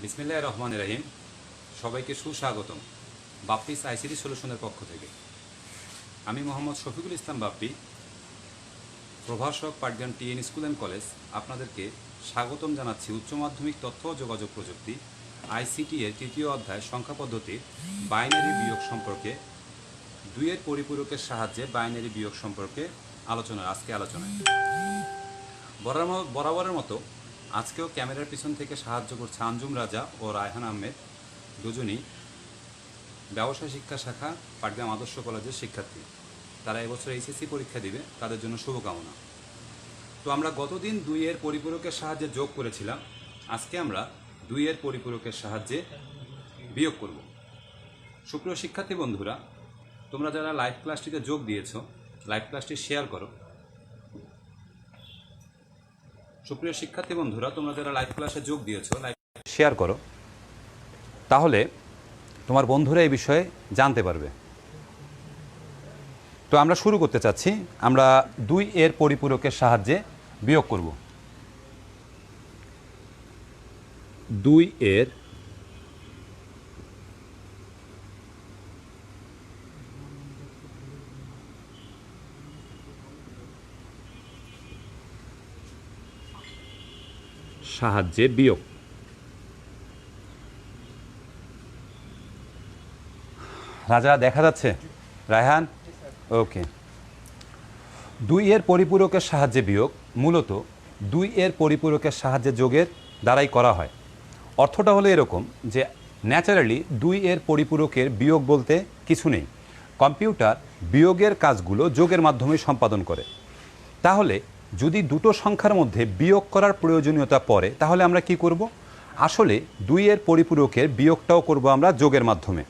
বিসমিল্লাহির রহমানির রহিম। সবাইকে সুস্বাগতম বাপ্পিস আইসিটি সলিউশনের পক্ষ থেকে। আমি মোহাম্মদ শফিকুল ইসলাম বাপ্পি, প্রভাষক, Patgram TN school and college. আপনাদেরকে স্বাগতম জানাচ্ছি উচ্চ মাধ্যমিক তথ্য ও যোগাযোগ প্রযুক্তি আইসিটি এর তৃতীয় অধ্যায় সংখ্যা পদ্ধতির বাইনারি বিয়োগ সম্পর্কে, দুইয়ের পরিপূরকের সাহায্যে বাইনারি বিয়োগ সম্পর্কে আলোচনায় বরাবরের মতো আজকেও ক্যামেরার পিছন থেকে সাহায্য করছে আঞ্জুম রাজা ও রায়হান আহমেদ, দুজনই ব্যবসায় শিক্ষা শাখা পাটগ্রাম আদর্শ কলেজের শিক্ষার্থী। তারা এবছর এইচএসসি পরীক্ষা দিবে, তাদের জন্য শুভকামনা। তো আমরা গতদিন দুইয়ের পরিপূরকের সাহায্যে যোগ করেছিলাম, আজকে আমরা দুইয়ের পরিপূরকের সাহায্যে বিয়োগ করব। সুপ্রিয় শিক্ষার্থী বন্ধুরা, তোমরা যারা লাইভ ক্লাসটিতে যোগ দিয়েছো, লাইভ ক্লাসটি শেয়ার করো। সুপ্রিয় শিক্ষার্থী বন্ধুরা, তোমরা যারা লাইভ ক্লাসে যোগ দিয়েছো, লাইভ শেয়ার করো, তাহলে তোমার বন্ধুরা এই বিষয়ে জানতে পারবে। তো আমরা শুরু করতে চাচ্ছি। আমরা 2 এর পরিপূরকের সাহায্যে বিয়োগ করব। 2 এর সাহায্যে বিয়োগ। রাজা দেখা যাচ্ছে? রায়হান, ওকে। 2 এর পরিপূরকের সাহায্যে বিয়োগ মূলত 2 এর পরিপূরকের সাহায্যে যোগের দ্বারাই করা হয়। অর্থটা হলো এরকম যে ন্যাচারালি 2 এর পরিপূরকের বিয়োগ বলতে কিছু নেই। কম্পিউটার বিয়োগের কাজগুলো যোগের মাধ্যমে সম্পাদন করে। তাহলে যদি দুটো সংখ্যার মধ্যে বিয়োগ করার প্রয়োজনীয়তা পড়ে, তাহলে আমরা কি করব? আসলে 2 এর পরিপূরকের বিয়োগটাও করব আমরা যোগের মাধ্যমে।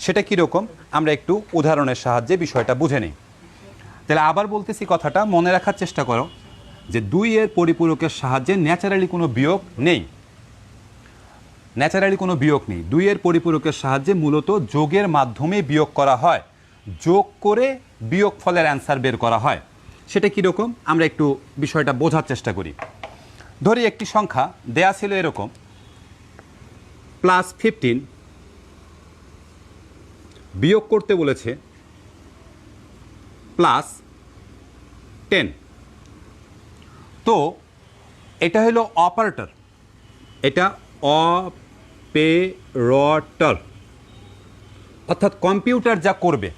সেটা কীরকম, আমরা একটু উদাহরণের সাহায্যে বিষয়টা বুঝে নিই। তাহলে আবার বলতেছি, কথাটা মনে রাখার চেষ্টা করো যে 2 এর পরিপূরকের সাহায্যে ন্যাচারালি কোনো বিয়োগ নেই। 2 এর পরিপূরকের সাহায্যে মূলত যোগের মাধ্যমে বিয়োগ করা হয়। যোগ করে বিয়োগ ফলের অ্যান্সার বের করা হয়। সেটা কীরকম, আমরা একটু বিষয়টা বোঝার চেষ্টা করি। ধরি একটি সংখ্যা দেয়া ছিল এরকম, +15 বিয়োগ করতে বলেছে +10। তো এটা হলো অপারেটর, এটা অপারেটর, অর্থাৎ কম্পিউটার যা করবে।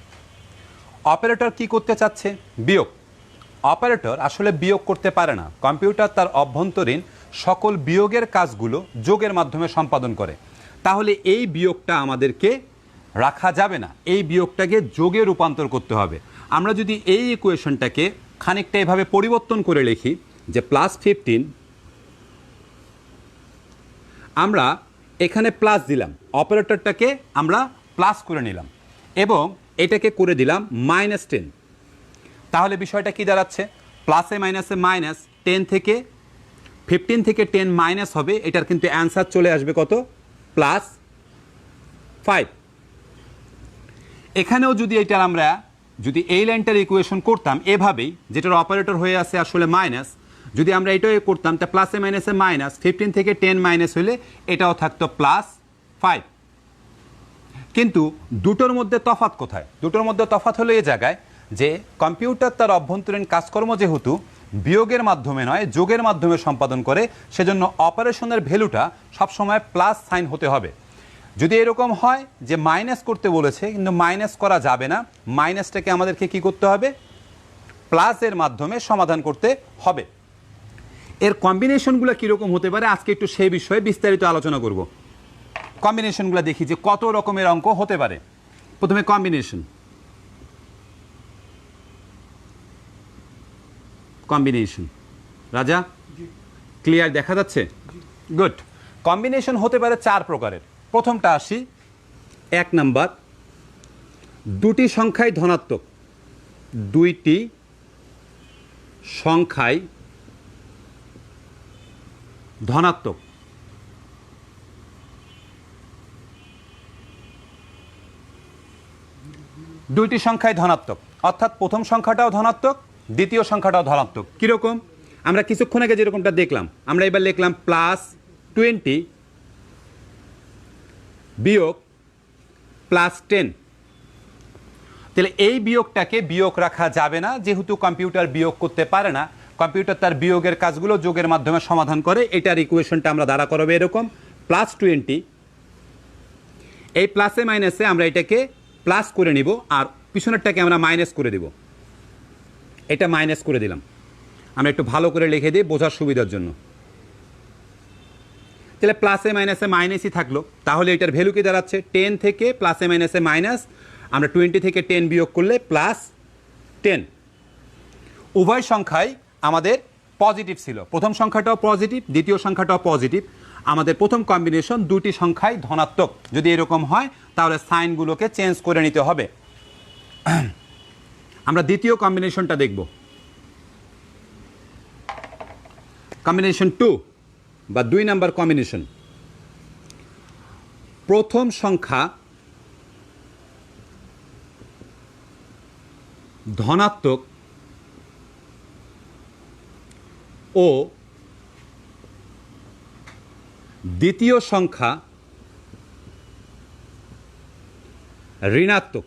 অপারেটর কি করতে চাচ্ছে? বিয়োগ। অপারেটর আসলে বিয়োগ করতে পারে না। কম্পিউটার তার অভ্যন্তরীণ সকল বিয়োগের কাজগুলো যোগের মাধ্যমে সম্পাদন করে। তাহলে এই বিয়োগটা আমাদেরকে রাখা যাবে না, এই বিয়োগটাকে যোগে রূপান্তর করতে হবে। আমরা যদি এই ইকুয়েশনটাকে খানিকটা এভাবে পরিবর্তন করে লিখি যে +15, আমরা এখানে প্লাস দিলাম, অপারেটরটাকে আমরা প্লাস করে নিলাম এবং এটাকে করে দিলাম -10। তাহলে বিষয়টা কি দাঁড়াচ্ছে? প্লাসে মাইনাসে মাইনাস, 15 থেকে 10 মাইনাস হবে, এটার কিন্তু অ্যান্সার চলে আসবে কত? +5। এখানেও যদি আমরা এই লাইনটার ইকুয়েশন করতাম এভাবেই, যেটার অপারেটর হয়ে আছে আসলে মাইনাস, যদি আমরা এটাও করতাম, তা প্লাসে মাইনাসে মাইনাস, 15 থেকে 10 মাইনাস হলে এটাও থাকতো +5। কিন্তু দুটোর মধ্যে তফাৎ কোথায়? দুটোর মধ্যে তফাৎ হলো এই জায়গায় যে কম্পিউটার তার অভ্যন্তরীণ কাজকর্ম যেহেতু বিয়োগের মাধ্যমে নয় যোগের মাধ্যমে সম্পাদন করে, সেজন্য অপারেশনের ভ্যালুটা সবসময় প্লাস সাইন হতে হবে। যদি এরকম হয় যে মাইনাস করতে বলেছে কিন্তু মাইনাস করা যাবে না, মাইনাসটাকে আমাদেরকে কি করতে হবে? প্লাসের মাধ্যমে সমাধান করতে হবে। এর কম্বিনেশনগুলো কীরকম হতে পারে আজকে একটু সেই বিষয়ে বিস্তারিত আলোচনা করব। কম্বিনেশনগুলো দেখি যে কত রকমের অঙ্ক হতে পারে। প্রথমে কম্বিনেশন। রাজা, ক্লিয়ার দেখা যাচ্ছে? গুড। কম্বিনেশন হতে পারে 4 প্রকারের। প্রথমটা আসি, 1 নাম্বার, দুটি সংখ্যাই ধনাত্মক। দুইটি সংখ্যাই ধনাত্মক। দুইটি সংখ্যাই ধনাত্মক, অর্থাৎ প্রথম সংখ্যাটাও ধনাত্মক, দ্বিতীয় সংখ্যাটাও ধনাত্মক। কীরকম? আমরা কিছুক্ষণ আগে যেরকমটা দেখলাম, আমরা এবার লিখলাম +20 বিয়োগ +10। তাহলে এই বিয়োগটাকে বিয়োগ রাখা যাবে না, যেহেতু কম্পিউটার বিয়োগ করতে পারে না, কম্পিউটার তার বিয়োগের কাজগুলো যোগের মাধ্যমে সমাধান করে। এটার ইকুয়েশনটা আমরা দাঁড়া করাবো এরকম +20। এই প্লাসে মাইনাসে আমরা এটাকে প্লাস করে নিব, আর পিছনেরটাকে আমরা মাইনাস করে দিব। এটা মাইনাস করে দিলাম, আমরা একটু ভালো করে লিখে দিই বোঝার সুবিধার জন্য। তাহলে প্লাসে মাইনাসে মাইনাসই থাকলো, তাহলে এটার ভ্যালু কি দাঁড়াচ্ছে 10 থেকে প্লাসে মাইনাসে মাইনাস, আমরা 20 থেকে 10 বিয়োগ করলে +10। উভয় সংখ্যাই আমাদের পজিটিভ ছিল, প্রথম সংখ্যাটাও পজিটিভ, দ্বিতীয় সংখ্যাটাও পজিটিভ। আমাদের প্রথম কম্বিনেশন দুটি সংখ্যাই ধনাত্মক। যদি এরকম হয় তাহলে সাইনগুলোকে চেঞ্জ করে নিতে হবে। আমরা দ্বিতীয় কম্বিনেশনটা দেখব, কম্বিনেশন 2 বা 2 নাম্বার কম্বিনেশন। প্রথম সংখ্যা ধনাত্মক ও দ্বিতীয় সংখ্যা ঋণাত্মক।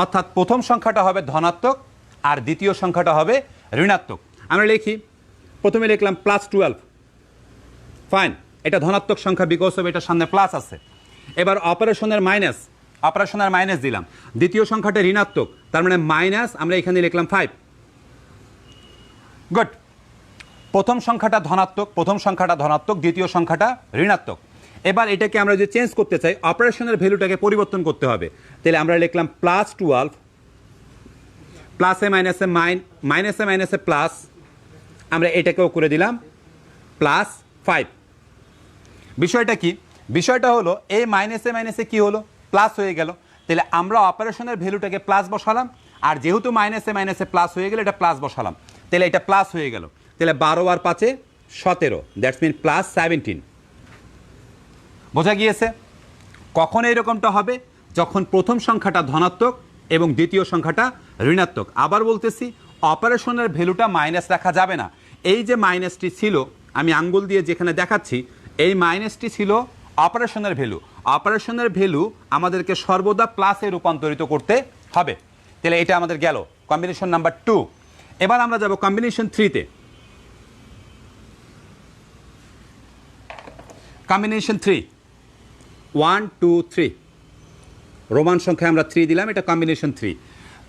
অর্থাৎ প্রথম সংখ্যাটা হবে ধনাত্মক আর দ্বিতীয় সংখ্যাটা হবে ঋণাত্মক। আমরা লিখি, প্রথমে লিখলাম +12, ফাইন, এটা ধনাত্মক সংখ্যা বিকজ অফ এটার সামনে প্লাস আছে। এবার অপারেশনের মাইনাস দিলাম, দ্বিতীয় সংখ্যাটা ঋণাত্মক, তার মানে মাইনাস, আমরা এখানে লিখলাম 5। গুড, প্রথম সংখ্যাটা ধনাত্মক, দ্বিতীয় সংখ্যাটা ঋণাত্মক। এবার এটাকে আমরা যদি চেঞ্জ করতে চাই, অপারেশনের ভ্যালুটাকে পরিবর্তন করতে হবে। তাহলে আমরা লিখলাম +12, প্লাসে মাইনাসে মাইনাসে মাইনাসে প্লাস, আমরা এটাকেও করে দিলাম +5। বিষয়টা কি? বিষয়টা হলো এই মাইনাসে মাইনাসে কি হলো, প্লাস হয়ে গেল। তাহলে আমরা অপারেশনের ভ্যালুটাকে প্লাস বসালাম, আর যেহেতু মাইনাসে মাইনাসে প্লাস হয়ে গেল, এটা প্লাস বসালাম, তাহলে এটা প্লাস হয়ে গেল। তাহলে 12 আর 5 17, দ্যাটস মিন +17। বোঝা গিয়েছে? কখন এরকমটা হবে? যখন প্রথম সংখ্যাটা ধনাত্মক এবং দ্বিতীয় সংখ্যাটা ঋণাত্মক। আবার বলতেছি, অপারেশনের ভ্যালুটা মাইনাস রাখা যাবে না। এই যে মাইনাসটি ছিল, আমি আঙ্গুল দিয়ে যেখানে দেখাচ্ছি, এই মাইনাসটি ছিল অপারেশনের ভ্যালু। অপারেশনের ভ্যালু আমাদেরকে সর্বদা প্লাসে রূপান্তরিত করতে হবে। তাহলে এটা আমাদের গেল কম্বিনেশন নাম্বার 2। এবার আমরা যাব কম্বিনেশন 3-তে। কম্বিনেশন 3, 1 2 3, রোমান সংখ্যায় আমরা 3 দিলাম, এটা কম্বিনেশন 3।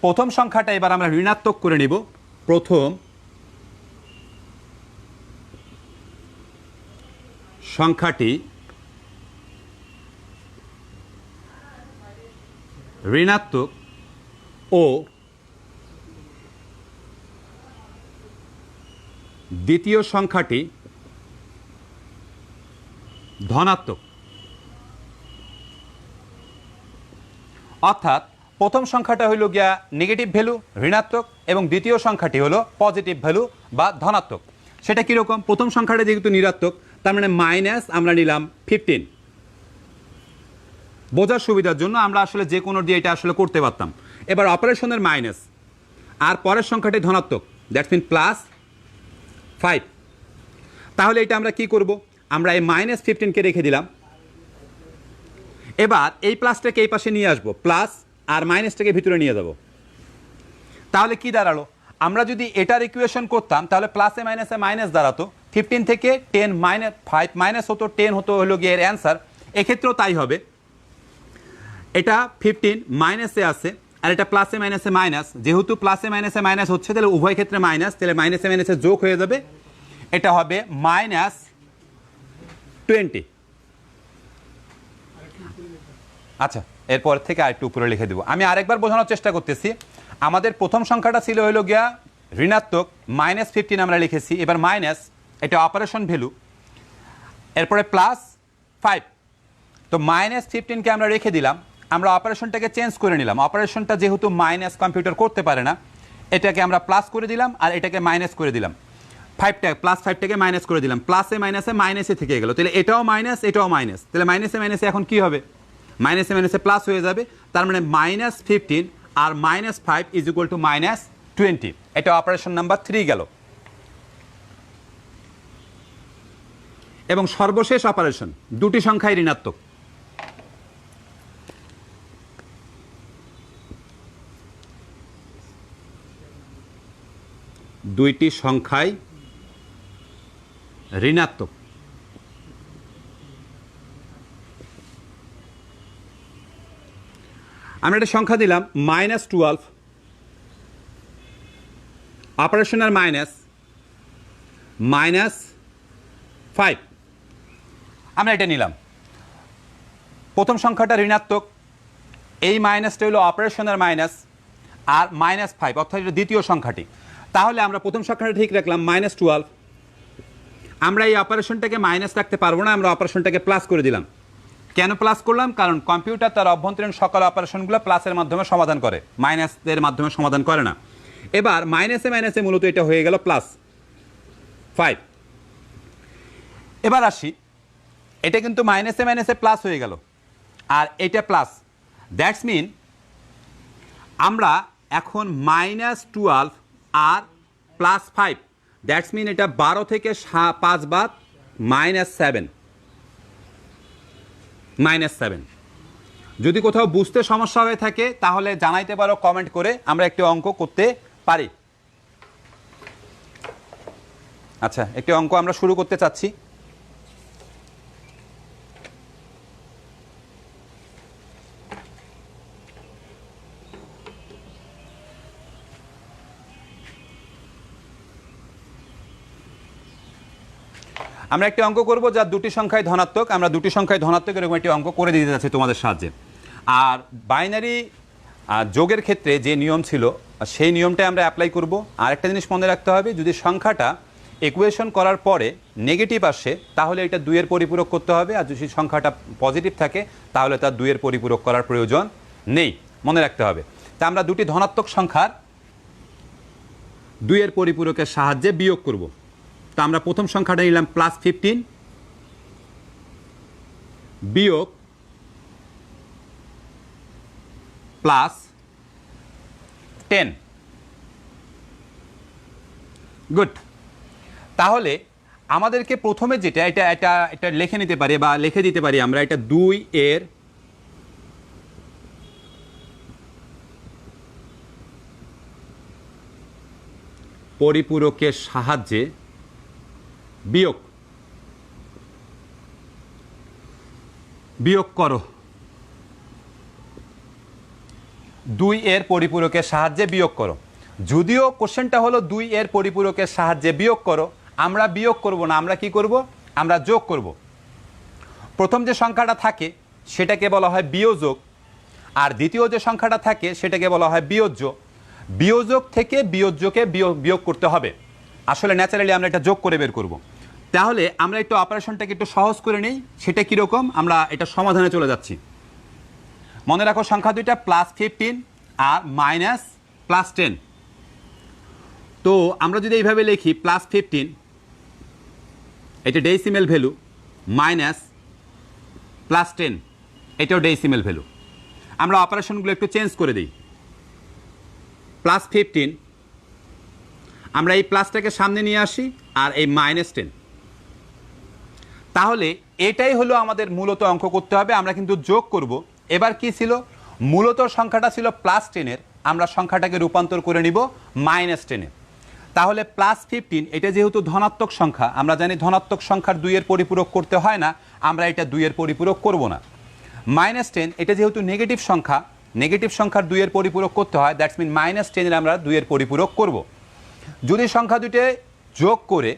প্রথম সংখ্যাটা এবার আমরা ঋণাত্মক করে নিব। প্রথম সংখ্যাটি ঋণাত্মক ও দ্বিতীয় সংখ্যাটি ধনাত্মক। অর্থাৎ প্রথম সংখ্যাটা হইল গিয়া নেগেটিভ ভ্যালু ঋণাত্মক, এবং দ্বিতীয় সংখ্যাটি হলো পজিটিভ ভ্যালু বা ধনাত্মক। সেটা কীরকম? প্রথম সংখ্যাটা যেহেতু ঋণাত্মক, তার মানে মাইনাস আমরা নিলাম 15। বোঝার সুবিধার জন্য আমরা আসলে যে কোনো দিয়ে এটা আসলে করতে পারতাম। এবার অপারেশনের মাইনাস, আর পরের সংখ্যাটি ধনাত্মক, দ্যাটস মিন +5। তাহলে এটা আমরা কি করব? আমরা এই -15কে রেখে দিলাম। এবার এই প্লাসটাকে এই পাশে নিয়ে আসবো, প্লাস আর মাইনাসটাকে ভিতরে নিয়ে যাব। তাহলে কি দাঁড়ালো? আমরা যদি এটার ইকুয়েশন করতাম, তাহলে প্লাসে মাইনাসে মাইনাস দাঁড়াতো। 15 থেকে 10 -5 মাইনাস হতো, 10 হতো হলো গিয়ে এর অ্যান্সার। এক্ষেত্রেও তাই হবে। এটা 15 মাইনাসে আছে, আর এটা প্লাসে মাইনাসে মাইনাস। যেহেতু প্লাসে মাইনাসে মাইনাস হচ্ছে, তাহলে উভয় ক্ষেত্রে মাইনাস, তাহলে মাইনাসে মাইনাসে যোগ হয়ে যাবে। এটা হবে -20। আচ্ছা, এরপর থেকে আরেকটু উপরে লিখে দেবো। আমি আরেকবার বোঝানোর চেষ্টা করতেছি। আমাদের প্রথম সংখ্যাটা ছিল হইল গিয়া ঋণাত্মক, -15 আমরা লিখেছি। এবার মাইনাস, এটা অপারেশন ভ্যালু, এরপরে +5। তো -15কে আমরা রেখে দিলাম, আমরা অপারেশনটাকে চেঞ্জ করে নিলাম। অপারেশনটা যেহেতু মাইনাস কম্পিউটার করতে পারে না, এটাকে আমরা প্লাস করে দিলাম, আর এটাকে মাইনাস করে দিলাম। +5টাকে মাইনাস করে দিলাম, প্লাসে মাইনাসে মাইনাসে থেকে গেল। তাহলে এটাও মাইনাস, এটাও মাইনাস, তাহলে মাইনাসে মাইনাসে এখন কি হবে? মাইনাসে মাইনাসে প্লাস হয়ে যাবে। তার মানে -15 আর -5 = 20। এটা অপারেশন নাম্বার 3 গেল। এবং সর্বশেষ অপারেশন, দুটি সংখ্যাই ঋণাত্মক। দুইটি সংখ্যাই ঋণাত্মক। আমরা একটা সংখ্যা দিলাম -12, অপারেশনাল -5। আমরা এটা নিলাম। প্রথম সংখ্যাটা ঋণাত্মক, এই মাইনাসটা হলো অপারেশনাল মাইনাস, আর -5 অর্থাৎ এটা দ্বিতীয় সংখ্যাটি। তাহলে আমরা প্রথম সংখ্যাটা ঠিক রাখলাম -12। আমরা এই অপারেশনটাকে মাইনাস রাখতে পারবো না, আমরা অপারেশনটাকে প্লাস করে দিলাম। কেন প্লাস করলাম? কারণ কম্পিউটার তার অভ্যন্তরীণ সকল অপারেশনগুলো প্লাসের মাধ্যমে সমাধান করে, মাইনাসের মাধ্যমে সমাধান করে না। এবার মাইনাসে মাইনাসে মূলত এটা হয়ে গেল +5। এবার আসি, এটা কিন্তু মাইনাসে মাইনাসে প্লাস হয়ে গেল, আর এটা প্লাস। দ্যাটস মিন আমরা এখন -12 আর +5, দ্যাটস মিন এটা 12 থেকে 5 বাদ -7। যদি কোথাও বুঝতে সমস্যা হয়ে থাকে তাহলে জানাইতে পারো কমেন্ট করে, আমরা একটি অঙ্ক করতে পারি। আচ্ছা, একটি অঙ্ক আমরা শুরু করতে চাচ্ছি। আমরা একটি অঙ্ক করব যা দুটি সংখ্যায় ধনাত্মক। আমরা দুটি সংখ্যায় ধনাত্মক এরকম একটি অঙ্ক করে দিতে যাচ্ছি তোমাদের সাহায্যে। আর বাইনারি যোগের ক্ষেত্রে যে নিয়ম ছিল সেই নিয়মটাই আমরা অ্যাপ্লাই করব। আর একটা জিনিস মনে রাখতে হবে, যদি সংখ্যাটা ইকুয়েশন করার পরে নেগেটিভ আসে তাহলে এটা 2 এর পরিপূরক করতে হবে, আর যদি সংখ্যাটা পজিটিভ থাকে তাহলে তার 2 এর পরিপূরক করার প্রয়োজন নেই, মনে রাখতে হবে। তা আমরা দুটি ধনাত্মক সংখ্যার 2 এর পরিপূরকের সাহায্যে বিয়োগ করব। তা আমরা প্রথম সংখ্যাটা নিলাম +15 বিয়োগ +10। গুড। তাহলে আমাদেরকে প্রথমে যেটা এটা লিখে নিতে পারি বা লিখে দিতে পারি আমরা, এটা 2 এর পরিপূরকের সাহায্যে বিয়োগ করো। 2 এর পরিপূরকের সাহায্যে বিয়োগ করো। যদিও কোশ্চেনটা হলো 2 এর পরিপূরকের সাহায্যে বিয়োগ করো, আমরা বিয়োগ করব না, আমরা কি করব? আমরা যোগ করব। প্রথম যে সংখ্যাটা থাকে সেটাকে বলা হয় বিয়োজক, আর দ্বিতীয় যে সংখ্যাটা থাকে সেটাকে বলা হয় বিয়োজ্য। বিয়োজক থেকে বিয়োজ্যকে বিয়োগ করতে হবে। আসলে ন্যাচারালি আমরা এটা যোগ করে বের করব। তাহলে আমরা একটু অপারেশনটাকে একটু সহজ করে নেই। সেটা কীরকম? আমরা এটা সমাধানে চলে যাচ্ছি। মনে রাখো সংখ্যা দুইটা +15 আর -10। তো আমরা যদি এইভাবে লিখি +15, এটা ডেসিমেল ভ্যালু, -+10 এটাও ডেসিমেল ভ্যালু। আমরা অপারেশনগুলো একটু চেঞ্জ করে দিই। +15 আমরা এই প্লাসটাকে সামনে নিয়ে আসি, আর এই -10। তাহলে এটাই হলো আমাদের মূলত অঙ্ক করতে হবে। আমরা কিন্তু যোগ করব। এবার কি ছিল? মূলত সংখ্যাটা ছিল +10 এর, আমরা সংখ্যাটাকে রূপান্তর করে নিব -10 এ। তাহলে +15 এটা যেহেতু ধনাত্মক সংখ্যা, আমরা জানি ধনাত্মক সংখ্যার 2 এর পরিপূরক করতে হয় না, আমরা এটা 2 এর পরিপূরক করব না। -10 এটা যেহেতু নেগেটিভ সংখ্যা, নেগেটিভ সংখ্যার 2 এর পরিপূরক করতে হয়, দ্যাটস মিন -10 এর আমরা 2 এর পরিপূরক করব। যদি সংখ্যা দুটো যোগ করে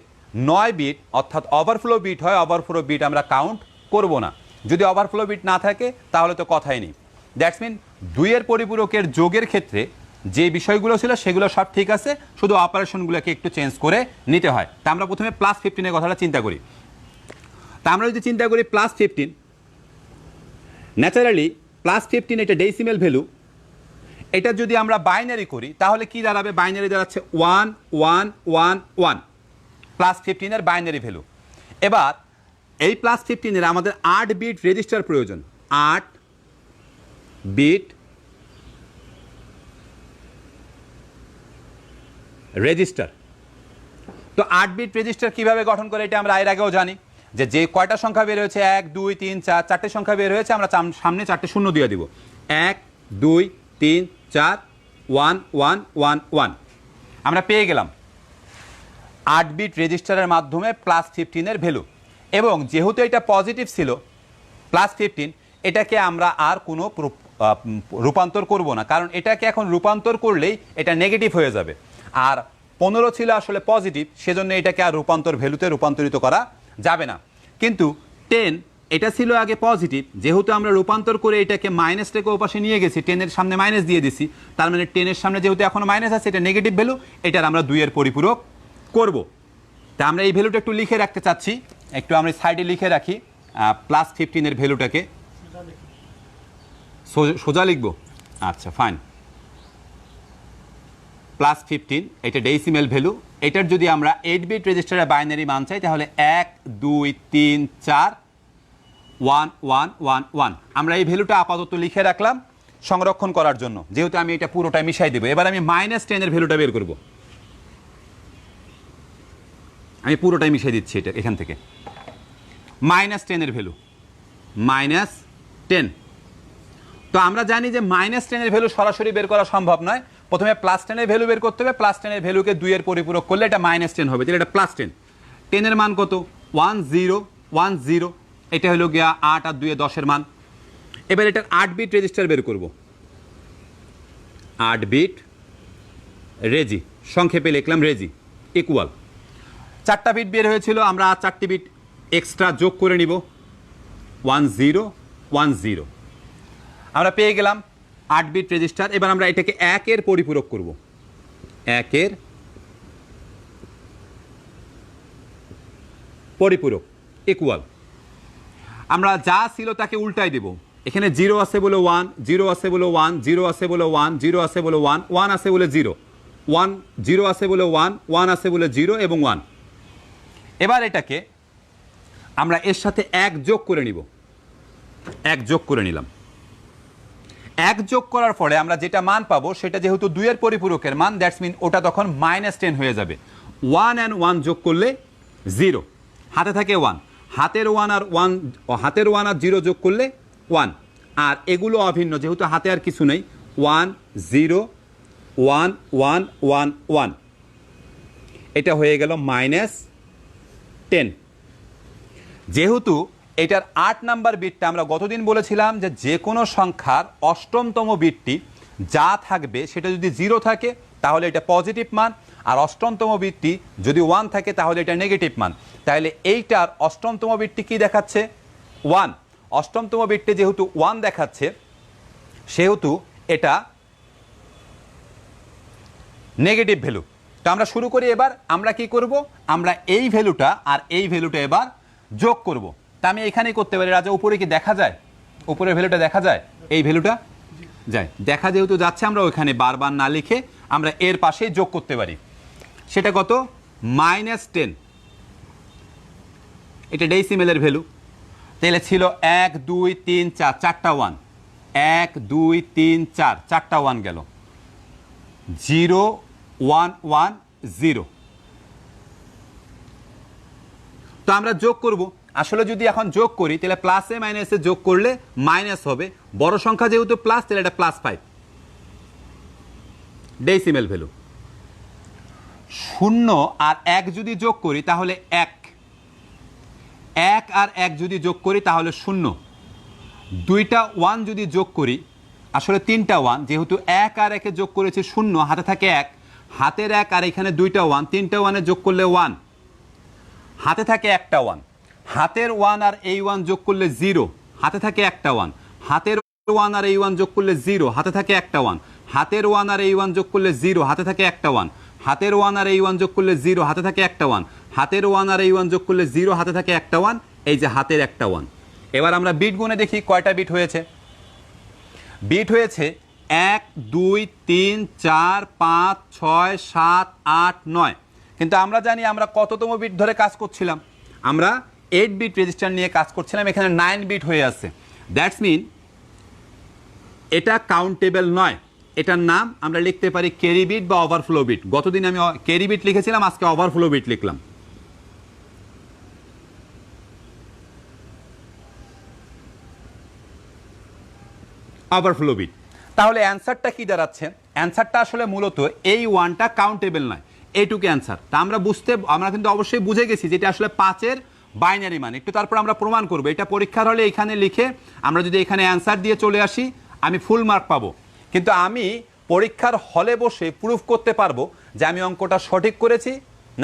9 বিট অর্থাৎ ওভারফ্লো বিট হয়, ওভারফ্লো বিট আমরা কাউন্ট করব না। যদি ওভারফ্লো বিট না থাকে তাহলে তো কথাই নেই। দ্যাটস মিন 2 এর পরিপূরকের যোগের ক্ষেত্রে যে বিষয়গুলো ছিল সেগুলো সব ঠিক আছে, শুধু অপারেশনগুলোকে একটু চেঞ্জ করে নিতে হয়। তা আমরা প্রথমে +15 এর কথাটা চিন্তা করি। তা আমরা যদি চিন্তা করি +15, ন্যাচারালি +15 এটা ডেসিমেল ভ্যালু। এটা যদি আমরা বাইনারি করি তাহলে কি দাঁড়াবে? বাইনারি দাঁড়াচ্ছে 1 1 1 1, +15 এর বাইনারি ভ্যালু। এবার এই +15 এর আমাদের 8 বিট রেজিস্টার প্রয়োজন। 8 বিট রেজিস্টার। তো 8 বিট রেজিস্টার কিভাবে গঠন করে এটা আমরা এর আগেও জানি, যে কয়টা সংখ্যা বের হয়েছে 1 2 3 4, চারটে সংখ্যা বের হয়েছে, আমরা সামনে চারটে শূন্য দিয়ে দিব। 1 2 3 4 1 1 1 1 আমরা পেয়ে গেলাম 8 বিট রেজিস্টারের মাধ্যমে +15 এর ভ্যালু। এবং যেহেতু এটা পজিটিভ ছিল +15, এটাকে আমরা আর কোনো রূপান্তর করব না, কারণ এটাকে এখন রূপান্তর করলেই এটা নেগেটিভ হয়ে যাবে। আর 15 ছিল আসলে পজিটিভ, সেজন্য এটাকে আর রূপান্তর ভ্যালুতে রূপান্তরিত করা যাবে না। কিন্তু 10 এটা ছিল আগে পজিটিভ, যেহেতু আমরা রূপান্তর করে এটাকে মাইনাস থেকে ওপাশে নিয়ে গেছি, 10 এর সামনে মাইনাস দিয়ে দিছি, তার মানে 10 এর সামনে যেহেতু এখনো মাইনাস আছে, এটা নেগেটিভ ভ্যালু, এটার আমরা 2 এর পরিপূরক করব। তা আমরা এই ভ্যালুটা একটু লিখে রাখতে চাচ্ছি, একটু আমরা সাইডে লিখে রাখি +15 এর ভ্যালুটাকে সোজা লিখব। আচ্ছা ফাইন, +15 এটা ডেসিমেল ভ্যালু। এটার যদি আমরা 8 বিট রেজিস্টারের বাইনারি মান চাই তাহলে 1 2 3 4 1 1 1 1। আমরা এই ভ্যালুটা আপাতত লিখে রাখলাম সংরক্ষণ করার জন্য, যেহেতু আমি এটা পুরোটাই মিশাই দেবো। এবার আমি -10 এর ভ্যালুটা বের করব। আমি পুরোটাই মিশিয়ে দিচ্ছি এটা এখান থেকে। -10 এর ভ্যালু -10। তো আমরা জানি যে -10 এর ভ্যালু সরাসরি বের করা সম্ভব নয়, প্রথমে +10 এর ভ্যালু বের করতে হবে। +10 এর ভ্যালুকে 2 এর পরিপূরক করলে এটা -10 হবে, তাহলে এটা +10। 10 এর মান কত? 1 0 1 0, এটা হলো গিয়া 8 আর 2 এ 10 এর মান। এবার এটার 8 বিট রেজিস্টার বের করব। 8 বিট রেজি, সংক্ষেপে লিখলাম রেজি, ইকুয়াল 4টা বিট বের হয়েছিল, আমরা 4টি বিট এক্সট্রা যোগ করে নিব। 1 0 1 0 আমরা পেয়ে গেলাম 8 বিট রেজিস্টার। এবার আমরা এটাকে 1 এর পরিপূরক করব। 1 এর পরিপূরক ইকুয়াল, আমরা যা ছিল তাকে উল্টাই দেব। এখানে 0 আছে বলে 1, 0 আছে বলে 1, 0 আছে বলে 1, 0 আছে বলে 1, 1 আছে বলে 0, 1 0 আছে বলে 1, 1 আছে বলে 0 এবং 1। এবার এটাকে আমরা এর সাথে 1 যোগ করে নিব। 1 যোগ করে নিলাম। 1 যোগ করার পরে আমরা যেটা মান পাবো সেটা যেহেতু 2 এর পরিপূরকের মান, দ্যাটস মিন ওটা তখন -10 হয়ে যাবে। 1 and 1 যোগ করলে 0, হাতে থাকে 1, হাতের 1 আর 0 যোগ করলে 1। আর এগুলো অভিন্ন, যেহেতু হাতে আর কিছু নেই। 1 0 1 1 1 1, এটা হয়ে গেল -10। যেহেতু এটার 8 নাম্বার বিটটা আমরা গতদিন বলেছিলাম যে কোনো সংখ্যার অষ্টমতম বিটটি যা থাকবে সেটা যদি 0 থাকে তাহলে এটা পজিটিভ মান, আর অষ্টমতম বিটটি যদি 1 থাকে তাহলে এটা নেগেটিভ মান। তাহলে এইটার অষ্টমতম বিটটি কি দেখাচ্ছে? 1। অষ্টমতম বিটটি যেহেতু 1 দেখাচ্ছে সেহেতু এটা নেগেটিভ ভ্যালু। তো আমরা শুরু করি। এবার আমরা কি করব? আমরা এই ভ্যালুটা আর এই ভ্যালুটা এবার যোগ করব। তা আমি এখানেই করতে পারি। রাজা, উপরে কি দেখা যায়? উপরের ভ্যালুটা দেখা যায়? এই ভ্যালুটা যায়, দেখা যেহেতু যাচ্ছে আমরা ওইখানে বারবার না লিখে আমরা এর পাশেই যোগ করতে পারি। সেটা কত? -10। এটা ডেসিমেলের ভ্যালু। তাহলে ছিল 1 2 3 4, 4টা 1, 1 2 3 4, 4টা 1 গেল, 0 1 1 0। তো আমরা যোগ করব। আসলে যদি এখন যোগ করি তাহলে প্লাসে মাইনাসে যোগ করলে মাইনাস হবে। বড় সংখ্যা যেহেতু প্লাস, তাহলে এটা +5 ডেসিমেল ভ্যালু। 0 আর 1 যদি যোগ করি তাহলে 1, 1 আর 1 যদি যোগ করি তাহলে 0, 2টা 1 যদি যোগ করি, আসলে 3টা 1, যেহেতু 1 আর 1 যোগ করেছি 0, হাতে থাকে 1, হাতের 1 আর এখানে 2টা 1, 3টা 1 যোগ করলে 1, হাতে থাকে একটা 1, হাতের 1 আর এই 1 যোগ করলে 0, হাতে থাকে একটা 1, হাতের 1 আর এই 1 যোগ করলে 0, হাতে থাকে একটা 1, হাতের 1 আর এই 1 যোগ করলে 0, হাতে থাকে একটা 1, হাতের 1 আর এই 1 যোগ করলে 0, হাতে থাকে একটা 1, হাতের 1 আর এই 1 যোগ করলে 0, হাতে থাকে একটা 1, এই যে হাতের একটা 1। এবার আমরা বিট গুণে দেখি কয়টা বিট হয়েছে। বিট হয়েছে 1 2 3 4 5 6 7 8 9। কিন্তু আমরা জানি আমরা কততম বিট ধরে কাজ করছিলাম? আমরা 8 বিট রেজিস্টার নিয়ে কাজ করছিলাম। এখানে 9 বিট হয়ে আছে, দ্যাটস মিন এটা কাউন্টেবল নয়। এটার নাম আমরা লিখতে পারি ক্যারি বিট বা ওভারফ্লো বিট। গতদিন আমি ক্যারি বিট লিখেছিলাম, আজকে ওভারফ্লো বিট লিখলাম। Overflow bit. তাহলে অ্যান্সারটা কি দাঁড়াচ্ছে? অ্যান্সারটা আসলে মূলত এই ওয়ানটা কাউন্টেবল নয়, এইটুকু অ্যান্সার। তা আমরা কিন্তু অবশ্যই বুঝে গেছি যেটা আসলে 5-এর বাইনারি মান। একটু তারপর আমরা প্রমাণ করবো। এটা পরীক্ষার হলে এখানে লিখে আমরা যদি এখানে অ্যান্সার দিয়ে চলে আসি, আমি ফুল মার্ক পাবো। কিন্তু আমি পরীক্ষার হলে বসে প্রুফ করতে পারবো যে আমি অঙ্কটা সঠিক করেছি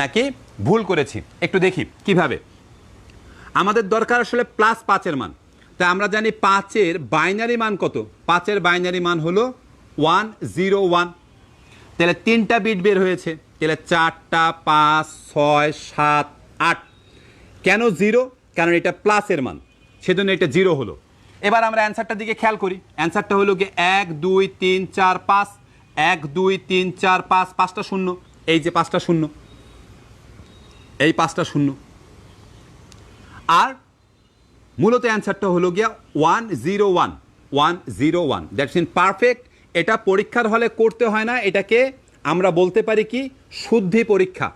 নাকি ভুল করেছি। একটু দেখি কিভাবে। আমাদের দরকার আসলে +5-এর মান। তা আমরা জানি 5-এর বাইনারি মান কত? 5-এর বাইনারি মান হলো 101। তাহলে 3টা বিট বের হয়েছে, তাহলে 4টা 5 6 7 8। কেন 0? কারণ এটা প্লাসের মান, সেজন্য এটা 0 হলো। এবার আমরা অ্যান্সারটার দিকে খেয়াল করি। অ্যান্সারটা হলো কি 1 2 3 4 5। 1 2 3 4 5, 5টা শূন্য। এই যে 5টা শূন্য, এই 5টা শূন্য। আর মূলত অ্যান্সারটা হলো গিয়া 101। 101 দ্যাটস ইন পারফেক্ট। এটা পরীক্ষার হলে করতে হয় না, এটাকে আমরা বলতে পারি কি শুদ্ধি পরীক্ষা।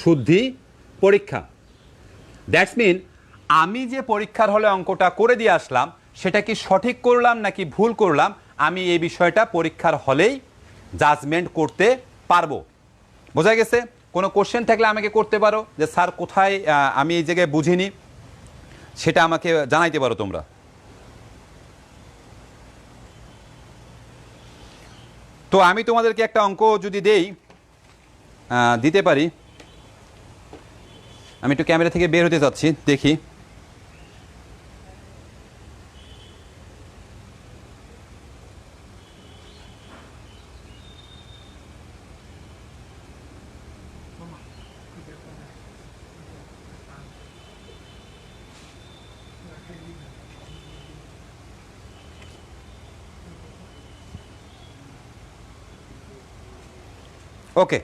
শুদ্ধি পরীক্ষা দ্যাটস মিন আমি যে পরীক্ষার হলে অঙ্কটা করে দিয়ে আসলাম সেটা কি সঠিক করলাম নাকি ভুল করলাম, আমি এই বিষয়টা পরীক্ষার হলেই জাজমেন্ট করতে পারবো। বোঝা গেছে? কোনো কোশ্চেন থাকলে আমাকে করতে পারো যে স্যার কোথায় আমি এই জায়গায় বুঝিনি, সেটা আমাকে জানাইতে পারো তোমরা। তো আমি তোমাদেরকে একটা অঙ্ক যদি দিতে পারি। আমি একটু ক্যামেরা থেকে বের হতে যাচ্ছি, দেখি। ওকে,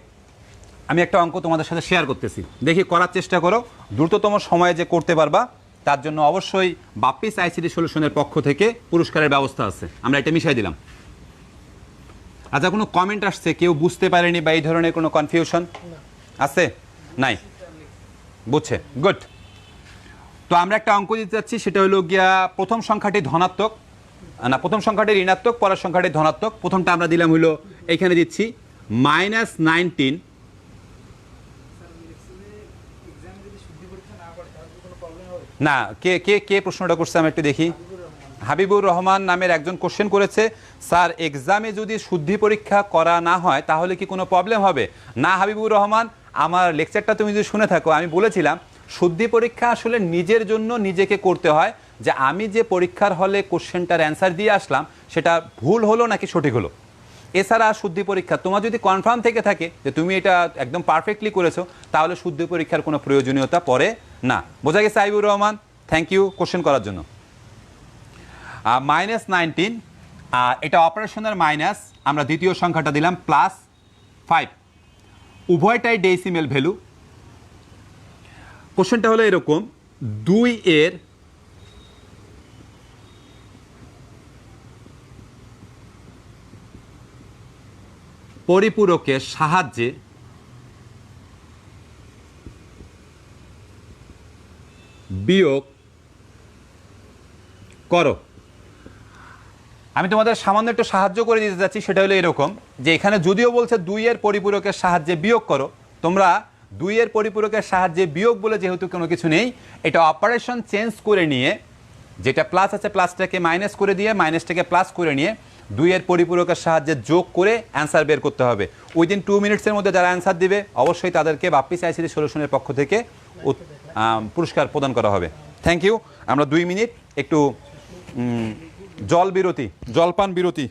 আমি একটা অঙ্ক তোমাদের সাথে শেয়ার করতেছি, দেখি করার চেষ্টা করো। দ্রুততম সময়ে যে করতে পারবা তার জন্য অবশ্যই বাপ্পিস আইসিটি সলিউশনের পক্ষ থেকে পুরস্কারের ব্যবস্থা আছে, আমরা এটা মিশাই দিলাম। আচ্ছা, কোনো কমেন্ট আসছে কেউ বুঝতে পারেনি বা এই ধরনের কোনো কনফিউশন আছে? নাই, বুঝছে, গুড। তো আমরা একটা অঙ্ক দিতে যাচ্ছি, সেটা হলো গিয়া প্রথম সংখ্যাটি ধনাত্মক, না প্রথম সংখ্যাটি ঋণাত্মক, পরের সংখ্যাটি ধনাত্মক। প্রথমটা আমরা দিলাম হলো এইখানে দিচ্ছি -19। না, কে কে কে প্রশ্নটা করছে আমি একটু দেখি। হাবিবুর রহমান নামের একজন কোশ্চেন করেছে, স্যার এক্সামে যদি শুদ্ধি পরীক্ষা করা না হয় তাহলে কি কোনো প্রবলেম হবে? না হাবিবুর রহমান, আমার লেকচারটা তুমি যদি শুনে থাকো, আমি বলেছিলাম শুদ্ধি পরীক্ষা আসলে নিজের জন্য নিজেকে করতে হয়, যে আমি যে পরীক্ষার হলে কোশ্চেনটার অ্যান্সার দিয়ে আসলাম সেটা ভুল হলো নাকি সঠিক হলো। এছাড়া শুদ্ধি পরীক্ষা তোমার যদি কনফার্ম থেকে থাকে যে তুমি এটা একদম পারফেক্টলি করেছো, তাহলে শুদ্ধি পরীক্ষার কোনো প্রয়োজনীয়তা পড়ে না। বোঝা গেছে Habibur Rahman? Thank you question করার জন্য। -19, এটা অপারেশনের মাইনাস, আমরা দ্বিতীয় সংখ্যাটা দিলাম +5, উভয়টাই ডেসিমেল ভ্যালু। কোশ্চেনটা হলো এরকম, 2-এর পরিপূরকের সাহায্যে বিয়োগ করো। আমি তোমাদের সামান্য একটু সাহায্য করে দিতে যাচ্ছি, সেটা হলো এরকম যে এখানে যদিও বলছে 2-এর পরিপূরকের সাহায্যে বিয়োগ করো, তোমরা 2-এর পরিপূরকের সাহায্যে বিয়োগ বলে যেহেতু কোনো কিছু নেই, এটা অপারেশন চেঞ্জ করে নিয়ে, যেটা প্লাস আছে প্লাসটাকে মাইনাস করে দিয়ে মাইনাসটাকে প্লাস করে নিয়ে 2-এর পরিপূরকের সাহায্যে যোগ করে অ্যান্সার বের করতে হবে। উইদিন 2 মিনিটসের মধ্যে যারা অ্যান্সার দিবে অবশ্যই তাদেরকে বাপ্পিস আইসিটি সলিউশনের পক্ষ থেকে পুরস্কার প্রদান করা হবে। Thank you. আমরা 2 মিনিট একটু জলপান বিরতি।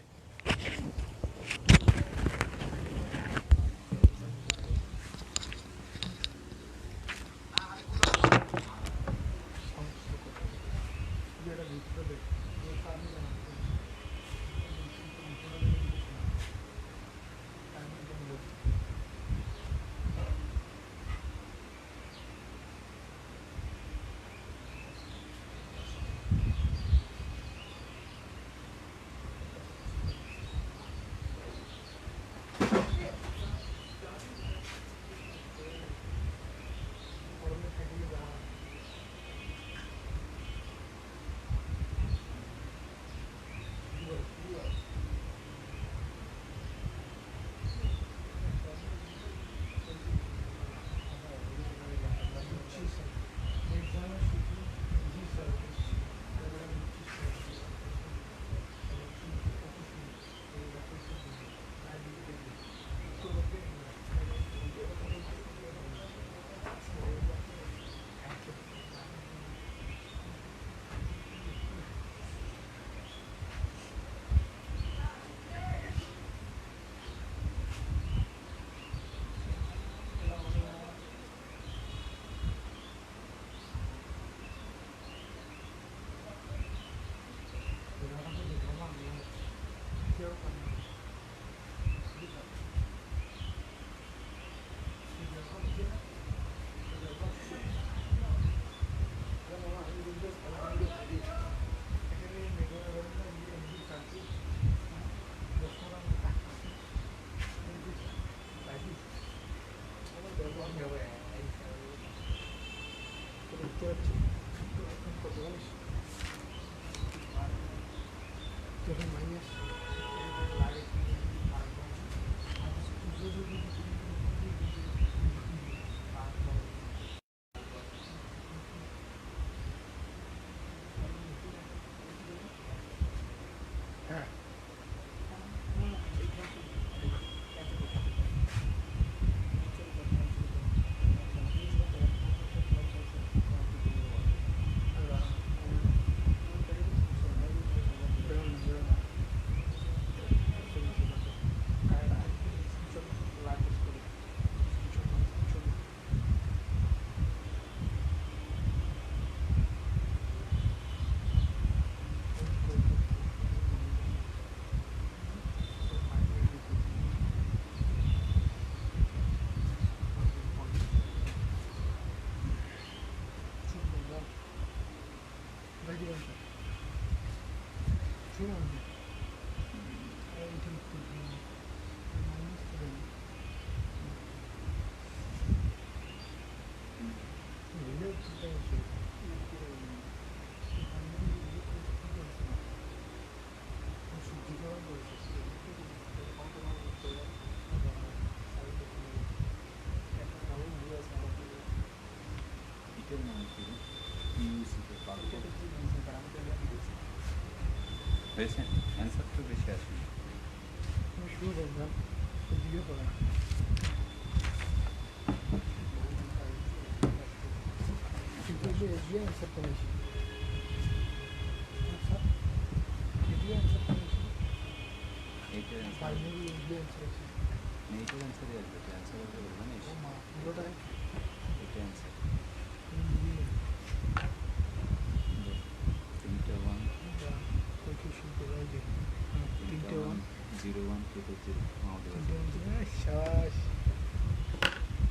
হয়েছে অ্যান্সার তো বেশি আসবে